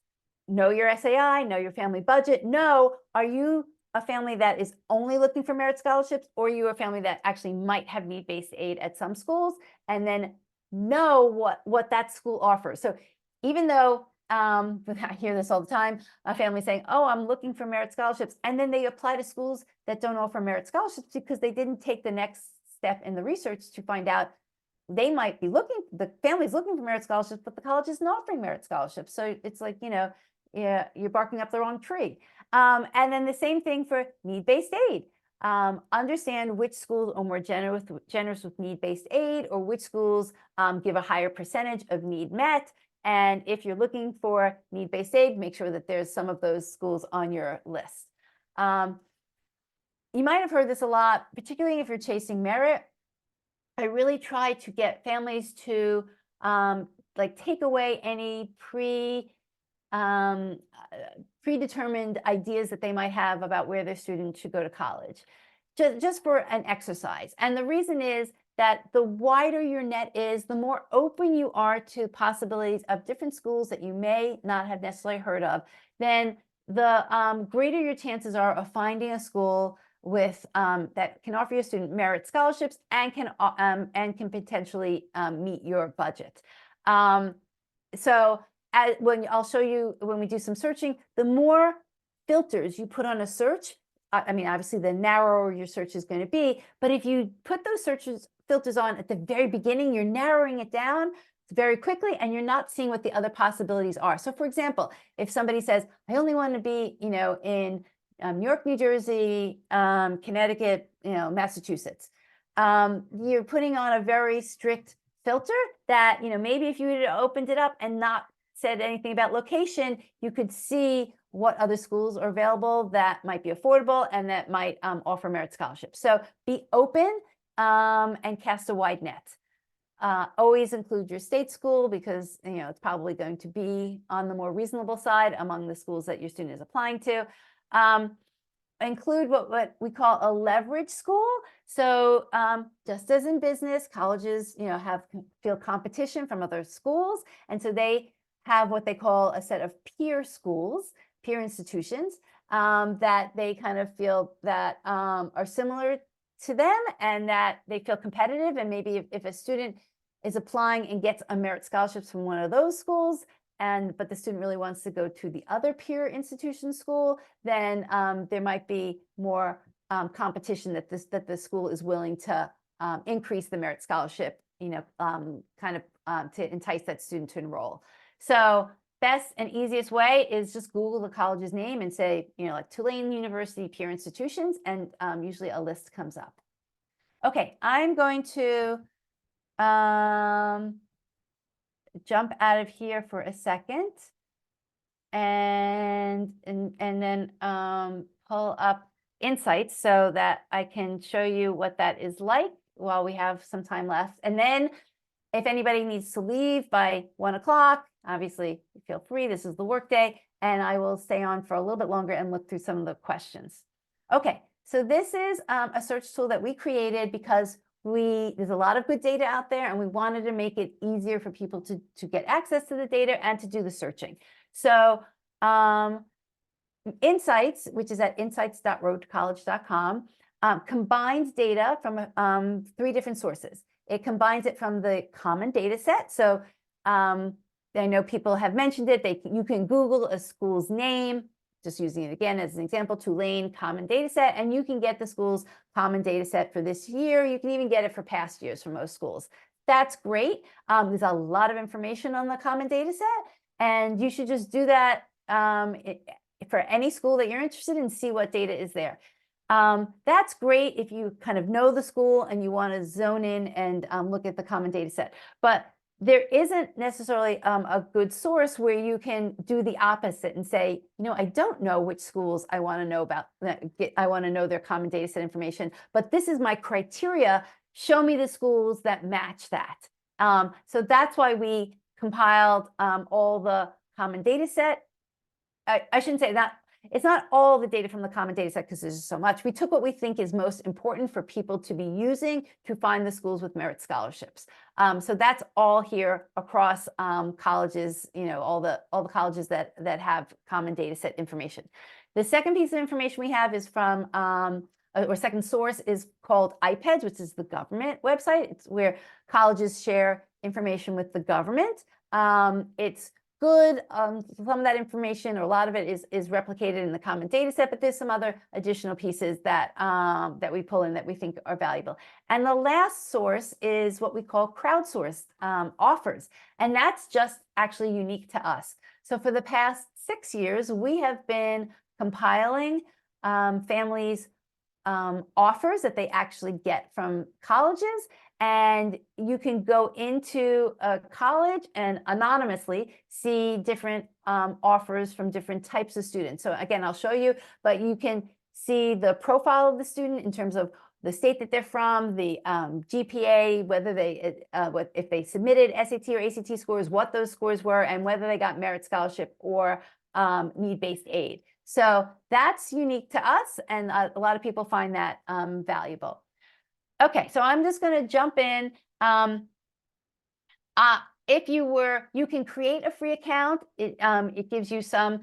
A: Know your SAI, know your family budget. Know, are you a family that is only looking for merit scholarships, or are you a family that actually might have need-based aid at some schools? And then know what that school offers. So even though I hear this all the time, a family saying, oh, I'm looking for merit scholarships, and then they apply to schools that don't offer merit scholarships because they didn't take the next step in the research to find out they might be the family's looking for merit scholarships, but the college isn't offering merit scholarships. So it's like, yeah, you're barking up the wrong tree. And then the same thing for need-based aid. Understand which schools are more generous with need-based aid, or which schools give a higher percentage of need met. And if you're looking for need-based aid, make sure that there's some of those schools on your list. You might have heard this a lot, particularly if you're chasing merit. I really try to get families to take away any predetermined ideas that they might have about where their student should go to college, just for an exercise. And the reason is that the wider your net is, the more open you are to possibilities of different schools that you may not have necessarily heard of, then the greater your chances are of finding a school with that can offer your student merit scholarships and can potentially meet your budget. So I'll show you when we do some searching, the more filters you put on a search, I mean, obviously the narrower your search is going to be, but if you put those filters on at the very beginning, you're narrowing it down very quickly, and you're not seeing what the other possibilities are. So for example, if somebody says, I only want to be, in New York, New Jersey, Connecticut, Massachusetts, you're putting on a very strict filter that, maybe if you had opened it up and not said anything about location, you could see what other schools are available that might be affordable and that might offer merit scholarships. So be open and cast a wide net. Always include your state school, because it's probably going to be on the more reasonable side among the schools that your student is applying to. include what we call a leverage school. So just as in business, colleges, feel competition from other schools. And so they have what they call a set of peer schools, peer institutions, that they kind of feel that are similar to them and that they feel competitive. And maybe if a student is applying and gets a merit scholarships from one of those schools, but the student really wants to go to the other peer institution school, then there might be more competition that the school is willing to increase the merit scholarship, to entice that student to enroll. So best and easiest way is just Google the college's name and say, like Tulane University peer institutions, and usually a list comes up. Okay, I'm going to jump out of here for a second and then pull up Insights so that I can show you what that is like while we have some time left. And then if anybody needs to leave by 1 o'clock, obviously feel free. This is the workday, and I will stay on for a little bit longer and look through some of the questions. Okay, so this is a search tool that we created because there's a lot of good data out there, and we wanted to make it easier for people to get access to the data and to do the searching. So Insights, which is at insights.roadtocollege.com, combines data from 3 different sources. It combines it from the common data set. So I know people have mentioned it. You can Google a school's name, just using it again as an example, Tulane common data set, and you can get the school's common data set for this year. You can even get it for past years for most schools. That's great. There's a lot of information on the common data set, and you should just do that for any school that you're interested in, see what data is there. That's great if you kind of know the school and you want to zone in and look at the common data set. But there isn't necessarily a good source where you can do the opposite and say, I don't know which schools I want to know about. I want to know their common data set information, but this is my criteria. Show me the schools that match that. So that's why we compiled all the common data set. I shouldn't say that. It's not all the data from the common data set because there's just so much. We took what we think is most important for people to be using to find the schools with merit scholarships. So that's all here across colleges, all the colleges that have common data set information. The second piece of information we have is from, or second source is called IPEDS, which is the government website. It's where colleges share information with the government. It's good. Some of that information, or a lot of it, is replicated in the common data set, but there's some other additional pieces that we pull in that we think are valuable. And the last source is what we call crowdsourced offers, and that's just actually unique to us. So for the past 6 years, we have been compiling families' offers that they actually get from colleges. And you can go into a college and anonymously see different offers from different types of students. So again, I'll show you, but you can see the profile of the student in terms of the state that they're from, the GPA, whether if they submitted SAT or ACT scores, what those scores were, and whether they got merit scholarship or need-based aid. So that's unique to us, and a lot of people find that valuable. Okay, so I'm just going to jump in. If you can create a free account. It gives you some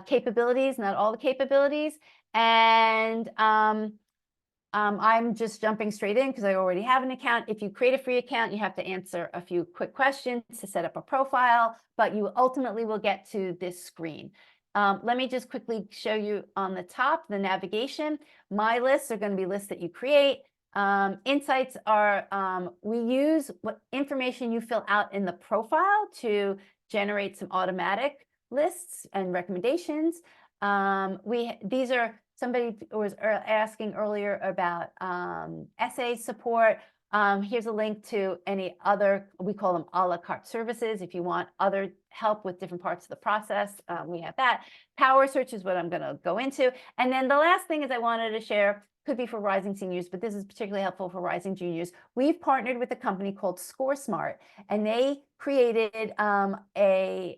A: capabilities, not all the capabilities, and I'm just jumping straight in because I already have an account. If you create a free account, you have to answer a few quick questions to set up a profile, but you ultimately will get to this screen. Let me just quickly show you on the top the navigation. My lists are going to be lists that you create. Insights are, we use what information you fill out in the profile to generate some automatic lists and recommendations. These are, somebody was asking earlier about essay support. Here's a link to any other, we call them a la carte services. If you want other help with different parts of the process, we have that. Power search is what I'm going to go into. And then the last thing is I wanted to share, could be for rising seniors, but this is particularly helpful for rising juniors. We've partnered with a company called ScoreSmart, and they created a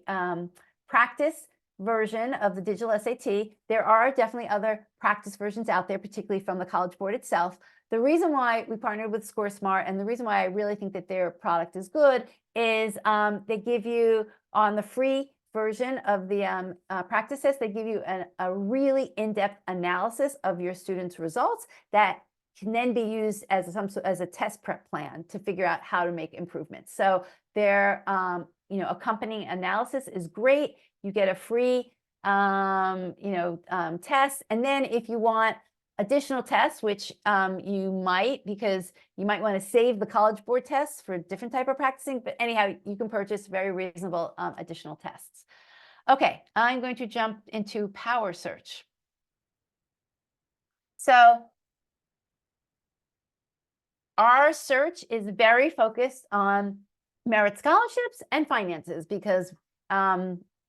A: practice version of the digital SAT. There are definitely other practice versions out there, particularly from the College Board itself. The reason why we partnered with ScoreSmart and the reason why I really think that their product is good is they give you, on the free version of the practice test, they give you a really in-depth analysis of your students' results that can then be used as a test prep plan to figure out how to make improvements. So their accompanying analysis is great. You get a free test, and then if you want additional tests, which you might, because you might want to save the College Board tests for a different type of practicing, but anyhow, you can purchase very reasonable additional tests. Okay, I'm going to jump into Power Search. So our search is very focused on merit scholarships and finances because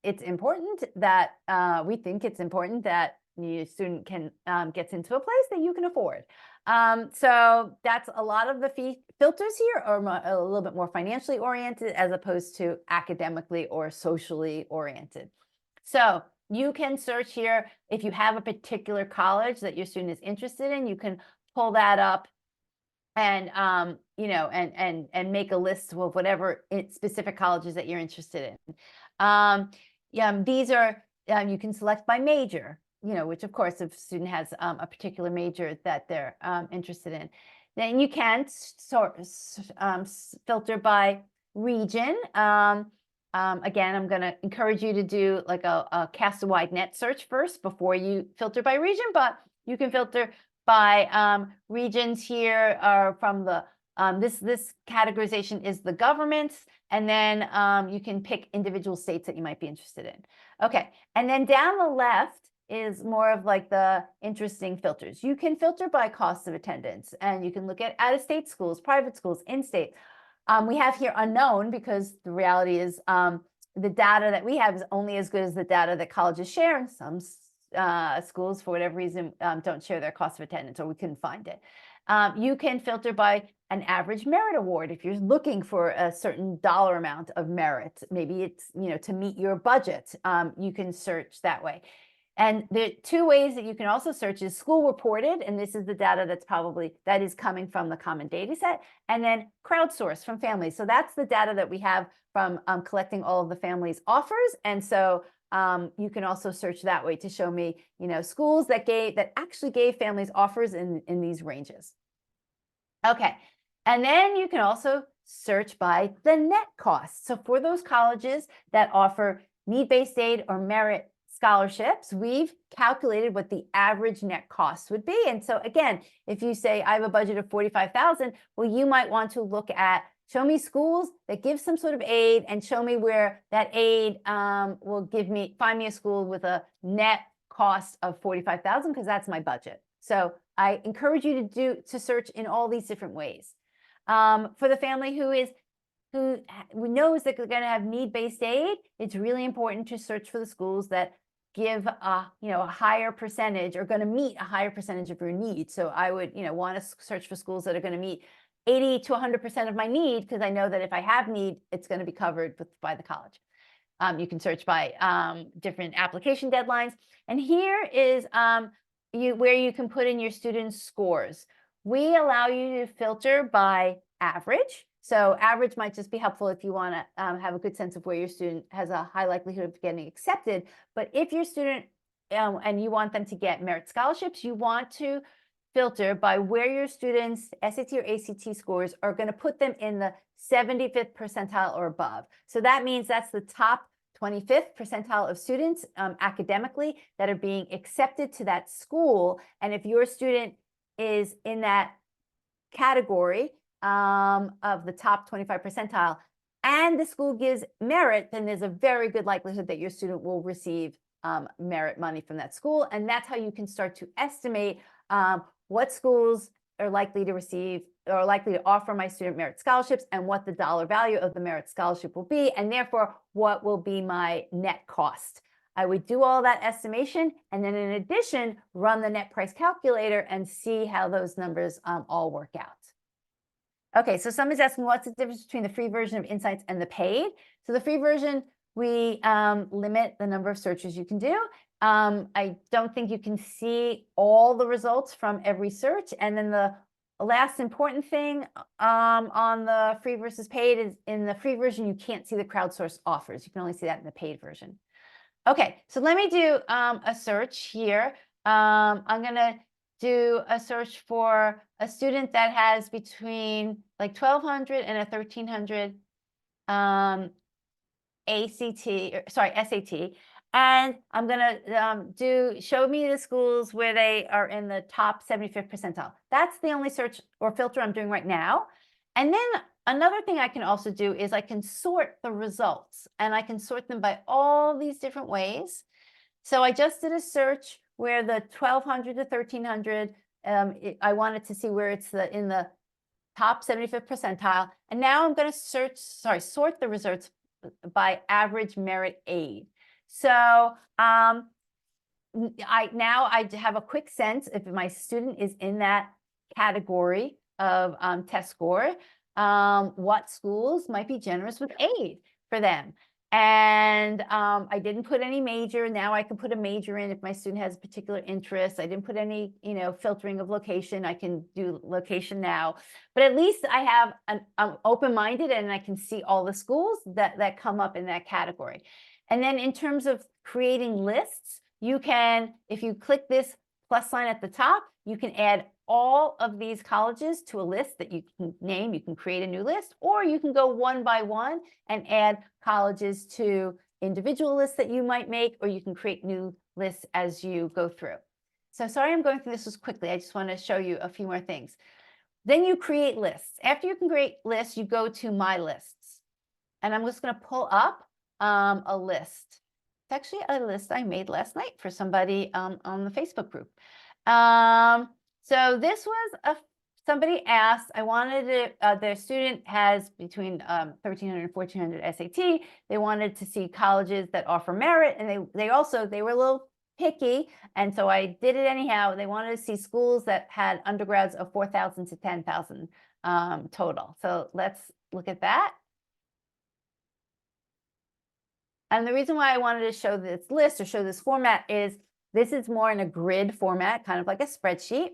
A: it's important that we think it's important that your student can gets into a place that you can afford. So that's a lot of the filters here are a little bit more financially oriented as opposed to academically or socially oriented. So you can search here if you have a particular college that your student is interested in. You can pull that up and and make a list of whatever specific colleges that you're interested in. These are you can select by major, which of course if a student has a particular major that they're interested in. Then you can filter by region. Again, I'm going to encourage you to do like a cast a wide net search first before you filter by region, but you can filter by regions here are from the this categorization is the governments, and then you can pick individual states that you might be interested in. Okay, and then down the left is more of like the interesting filters. You can filter by cost of attendance, and you can look at out-of-state schools, private schools, in-state. We have here unknown because the reality is the data that we have is only as good as the data that colleges share, and some schools, for whatever reason, don't share their cost of attendance, or we couldn't find it. You can filter by an average merit award if you're looking for a certain dollar amount of merit. Maybe it's to meet your budget. You can search that way. And the two ways that you can also search is school reported, and this is the data that is coming from the common data set, and then crowdsourced from families. So that's the data that we have from collecting all of the families' offers. And so you can also search that way to show me, schools that actually gave families offers in these ranges. Okay, and then you can also search by the net cost. So for those colleges that offer need-based aid or merit scholarships, we've calculated what the average net cost would be. And so again, if you say I have a budget of $45,000, well, you might want to look at, show me schools that give some sort of aid and show me where that aid will find me a school with a net cost of $45,000 because that's my budget. So I encourage you to search in all these different ways. For the family who knows that they're going to have need-based aid, it's really important to search for the schools that give a higher percentage or going to meet a higher percentage of your needs. So I would want to search for schools that are going to meet 80 to 100% of my need, because I know that if I have need, it's going to be covered by the college. You can search by different application deadlines. And here is where you can put in your students' scores. We allow you to filter by average. So average might just be helpful if you want to have a good sense of where your student has a high likelihood of getting accepted. But if your student and you want them to get merit scholarships, you want to filter by where your students' SAT or ACT scores are going to put them in the 75th percentile or above. So that means that's the top 25th percentile of students academically that are being accepted to that school. And if your student is in that category of the top 25 percentile and the school gives merit, then there's a very good likelihood that your student will receive merit money from that school. And that's how you can start to estimate what schools are likely to receive or likely to offer my student merit scholarships and what the dollar value of the merit scholarship will be, and therefore what will be my net cost. I would do all that estimation and then in addition, run the net price calculator and see how those numbers all work out. Okay, so somebody's asking what's the difference between the free version of Insights and the paid? So the free version, we limit the number of searches you can do. I don't think you can see all the results from every search. And then the last important thing on the free versus paid is in the free version, you can't see the crowdsourced offers. You can only see that in the paid version. Okay, so let me do a search here. I'm going to do a search for a student that has between like 1,200 and a 1,300 SAT, and I'm gonna show me the schools where they are in the top 75th percentile. That's the only search or filter I'm doing right now. And then another thing I can also do is I can sort the results, and I can sort them by all these different ways. So I just did a search where the 1,200 to 1,300, I wanted to see where it's in the top 75th percentile. And now I'm going to sort the results by average merit aid. So I have a quick sense if my student is in that category of test score, what schools might be generous with aid for them. And I didn't put any major. Now I can put a major in if my student has a particular interest. I didn't put any, filtering of location. I can do location now, but at least I have I'm open-minded and I can see all the schools that come up in that category. And then in terms of creating lists, you can, if you click this plus sign at the top, you can add all of these colleges to a list that you can name. You can create a new list, or you can go one by one and add colleges to individual lists that you might make, or you can create new lists as you go through. So sorry I'm going through this quickly. I just want to show you a few more things. Then you create lists. After you can create lists, you go to My Lists. And I'm just going to pull up a list. It's actually a list I made last night for somebody on the Facebook group. So this was somebody asked, I wanted to, their student has between 1,300 and 1,400 SAT. They wanted to see colleges that offer merit, and they were a little picky, and so I did it anyhow. They wanted to see schools that had undergrads of 4,000 to 10,000 total. So let's look at that. And the reason why I wanted to show this list or show this format is this is more in a grid format, kind of like a spreadsheet.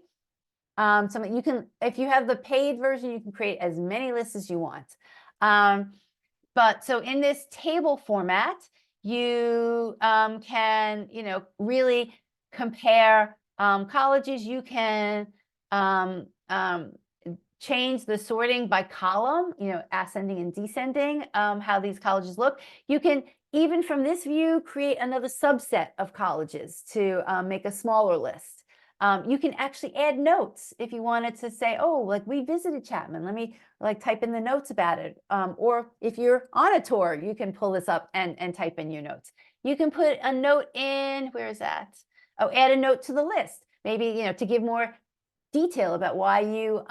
A: So you can, if you have the paid version, you can create as many lists as you want. But so in this table format, you can, really compare colleges. You can change the sorting by column, ascending and descending, how these colleges look. You can, even from this view, create another subset of colleges to make a smaller list. You can actually add notes if you wanted to say, oh, like we visited Chapman. Let me type in the notes about it. Or if you're on a tour, you can pull this up and type in your notes. You can put a note in, where is that? Oh, add a note to the list. Maybe, to give more detail about why you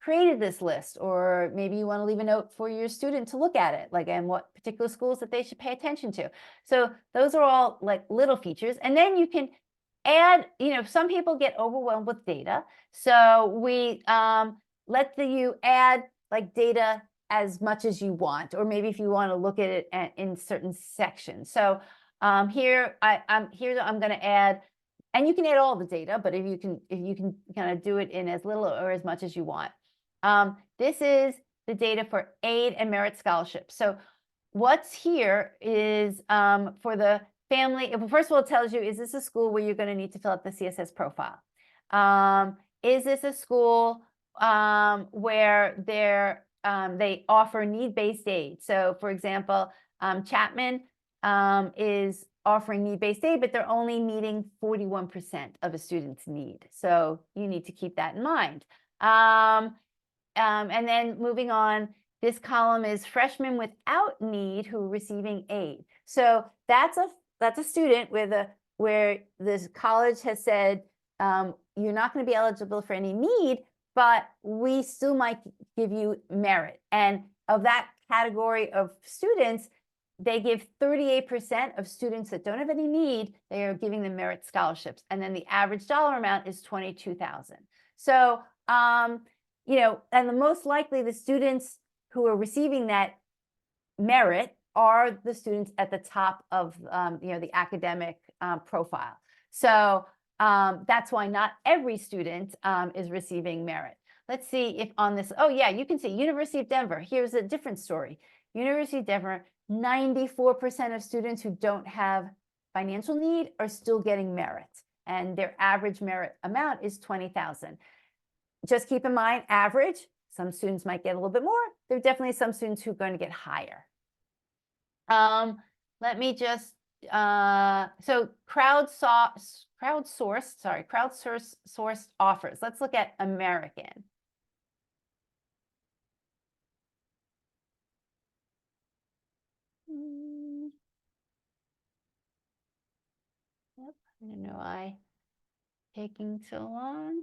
A: created this list, or maybe you want to leave a note for your student to look at it, and what particular schools that they should pay attention to. So those are all like little features. And then you can add, some people get overwhelmed with data. So we let you add data as much as you want, or maybe if you want to look at it in certain sections. So here I'm going to add, and you can add all the data, but if you can kind of do it in as little or as much as you want. This is the data for aid and merit scholarships. So what's here is for the family. First of all, it tells you, is this a school where you're going to need to fill out the CSS profile? Is this a school where they offer need-based aid? So for example, Chapman is offering need-based aid, but they're only meeting 41% of a student's need. So you need to keep that in mind. And then moving on, this column is freshmen without need who are receiving aid. So that's a student where this college has said, you're not going to be eligible for any need, but we still might give you merit. And of that category of students, they give 38% of students that don't have any need, they are giving them merit scholarships. And then the average dollar amount is $22,000. So, and the most likely the students who are receiving that merit are the students at the top of the academic profile. So that's why not every student is receiving merit. Let's see if on this, oh yeah, you can see University of Denver. Here's a different story. University of Denver, 94% of students who don't have financial need are still getting merit, and their average merit amount is 20,000. Just keep in mind, average, some students might get a little bit more. There are definitely some students who are going to get higher. Let me just, so crowdsourced offers. Let's look at American. Yep, I don't know why taking so long.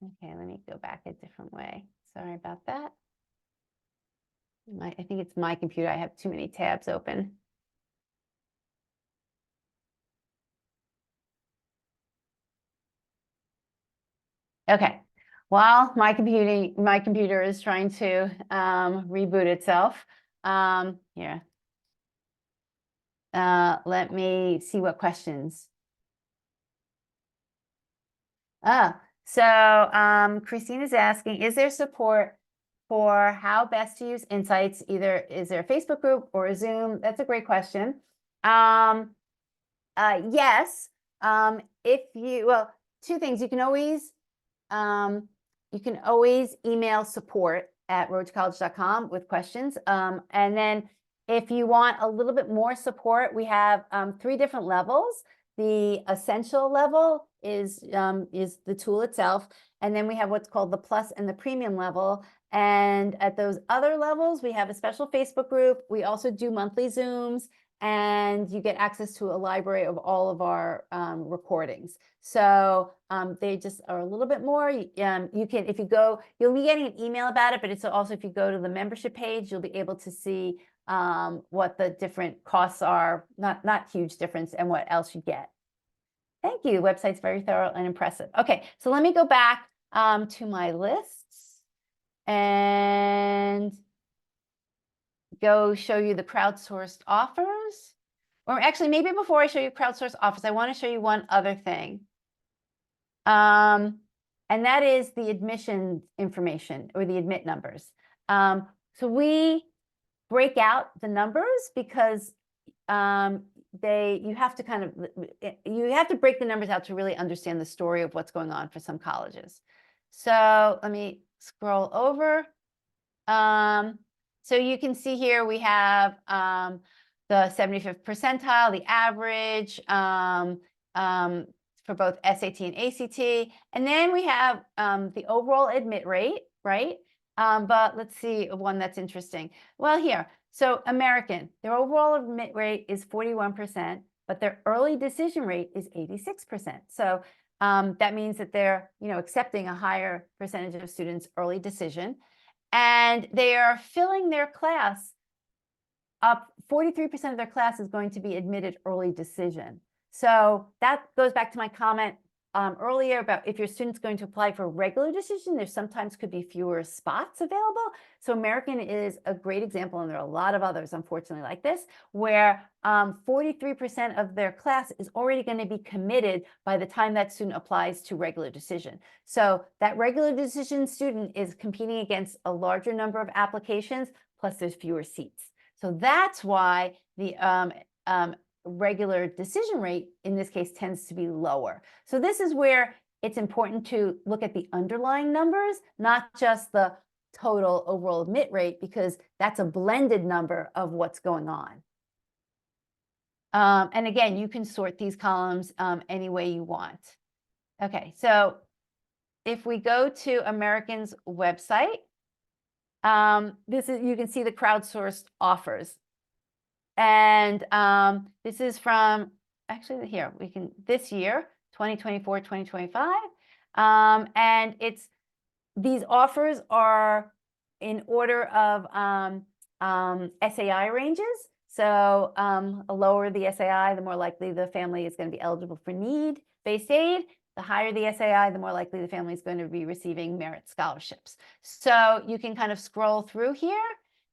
A: Okay, let me go back a different way. Sorry about that. I think it's my computer. I have too many tabs open. Okay, while my computer is trying to reboot itself, here. Let me see what questions. So Christina's asking, is there support for how best to use Insights? Either is there a Facebook group or a Zoom? That's a great question. Yes. Well, two things. You can always email support@roadtocollege.com with questions. And then if you want a little bit more support, we have 3 different levels. The essential level is the tool itself. And then we have what's called the plus and the premium level. And at those other levels, we have a special Facebook group. We also do monthly Zooms, and you get access to a library of all of our recordings. So they just are a little bit more. You can, if you go, you'll be getting an email about it, but it's also, if you go to the membership page, you'll be able to see what the different costs are, not huge difference, and what else you get. Thank you. Website's very thorough and impressive. Okay, so let me go back to my lists and go show you the crowdsourced offers. Or actually, maybe before I show you crowdsourced offers, I want to show you one other thing. And that is the admission information, or the admit numbers. So we break out the numbers because you have to break the numbers out to really understand the story of what's going on for some colleges. So let me scroll over. So you can see here we have the 75th percentile, the average for both SAT and ACT. And then we have the overall admit rate, right? But let's see one that's interesting. Well, here, so American, their overall admit rate is 41%, but their early decision rate is 86%. So that means that they're accepting a higher percentage of students early decision. And they are filling their class up. 43% of their class is going to be admitted early decision. So that goes back to my comment earlier about if your student's going to apply for regular decision, there sometimes could be fewer spots available. So American is a great example, and there are a lot of others, unfortunately, like this, where 43% of their class is already going to be committed by the time that student applies to regular decision. So that regular decision student is competing against a larger number of applications, plus there's fewer seats. So that's why the regular decision rate in this case tends to be lower. So this is where it's important to look at the underlying numbers, not just the total overall admit rate, because that's a blended number of what's going on. And again, you can sort these columns any way you want. Okay, so if we go to American's website, you can see the crowdsourced offers. And this is from, actually here, this year, 2024, 2025. And these offers are in order of SAI ranges. So lower the SAI, the more likely the family is going to be eligible for need-based aid. the higher the SAI, the more likely the family is going to be receiving merit scholarships. So you can kind of scroll through here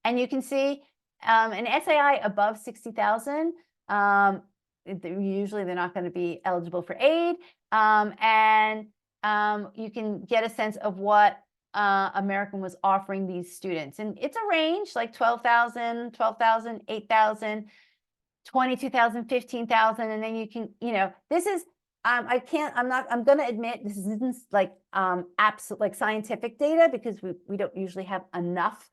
A: and you can see an SAI above 60,000, usually they're not going to be eligible for aid. And you can get a sense of what American was offering these students. And it's a range, like 12,000, 12,000, 8,000, 22,000, 15,000. And then you can, this is, I'm going to admit this isn't like absolute like scientific data, because we don't usually have enough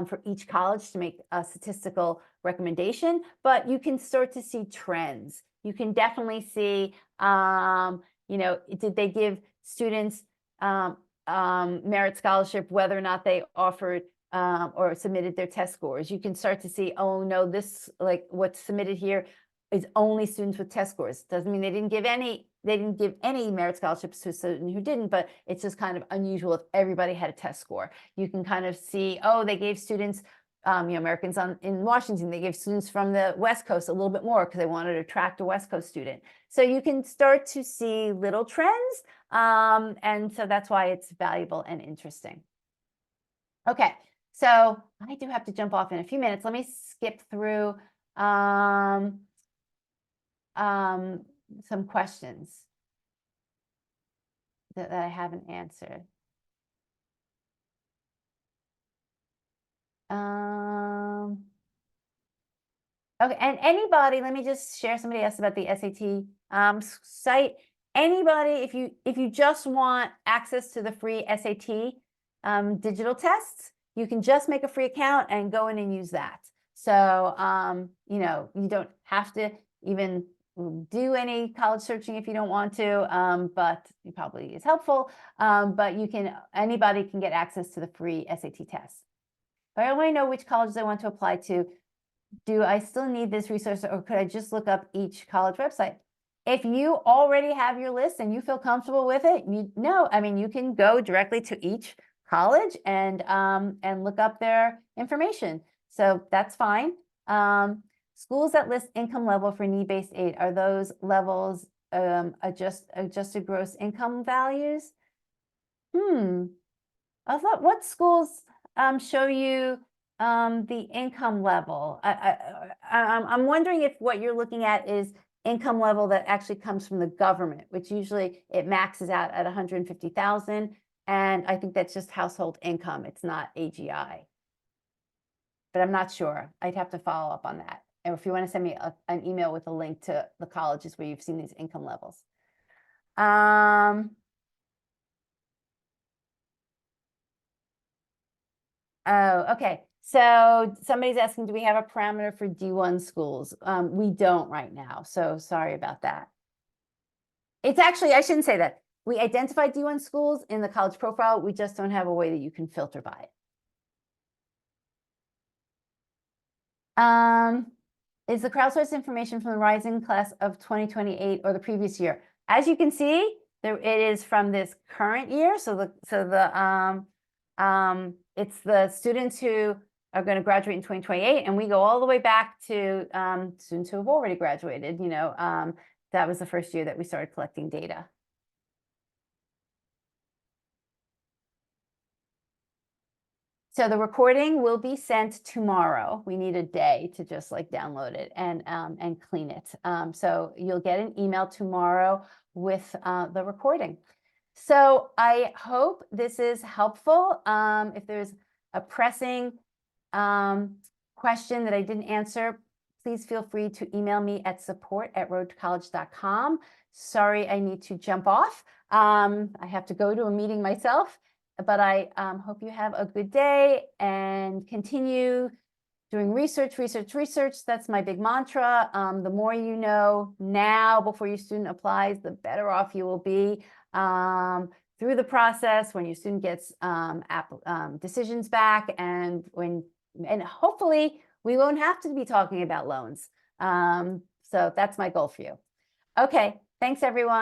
A: for each college to make a statistical recommendation, but you can start to see trends. You can definitely see, did they give students merit scholarship whether or not they offered or submitted their test scores. You can start to see, oh no, this, like what's submitted here is only students with test scores. Doesn't mean they didn't give any merit scholarships to a student who didn't, but it's just kind of unusual if everybody had a test score. You can kind of see, oh, they gave students, Americans in Washington, they gave students from the West Coast a little bit more because they wanted to attract a West Coast student. So you can start to see little trends. And so that's why it's valuable and interesting. Okay, so I do have to jump off in a few minutes. Let me skip through some questions that I haven't answered. Okay, and anybody, let me just share somebody else about the SAT site. Anybody, if you just want access to the free SAT digital tests, you can just make a free account and go in and use that. So, you don't have to even do any college searching if you don't want to, but it probably is helpful. But anybody can get access to the free SAT test. But I want to know which colleges I want to apply to. Do I still need this resource, or could I just look up each college website? If you already have your list and you feel comfortable with it, you can go directly to each college and look up their information. So that's fine. Schools that list income level for need-based aid, are those levels adjusted gross income values? I thought, what schools show you the income level? I'm wondering if what you're looking at is income level that actually comes from the government, which usually it maxes out at 150,000. And I think that's just household income. It's not AGI. But I'm not sure. I'd have to follow up on that. And if you want to send me an email with a link to the colleges where you've seen these income levels. Oh, okay. So somebody's asking, do we have a parameter for D1 schools? We don't right now. So sorry about that. It's actually, I shouldn't say that. We identify D1 schools in the college profile. We just don't have a way that you can filter by it. Is the crowdsourced information from the rising class of 2028 or the previous year? As you can see, it is from this current year. It's the students who are going to graduate in 2028, and we go all the way back to students who have already graduated. That was the first year that we started collecting data. So the recording will be sent tomorrow. We need a day to just like download it and clean it. So you'll get an email tomorrow with the recording. So I hope this is helpful. If there's a pressing question that I didn't answer, please feel free to email me at support@roadtocollege.com. Sorry, I need to jump off. I have to go to a meeting myself, but I hope you have a good day and continue doing research. That's my big mantra. The more you know now before your student applies, the better off you will be through the process when your student gets decisions back, and hopefully we won't have to be talking about loans. So that's my goal for you. Okay, thanks everyone.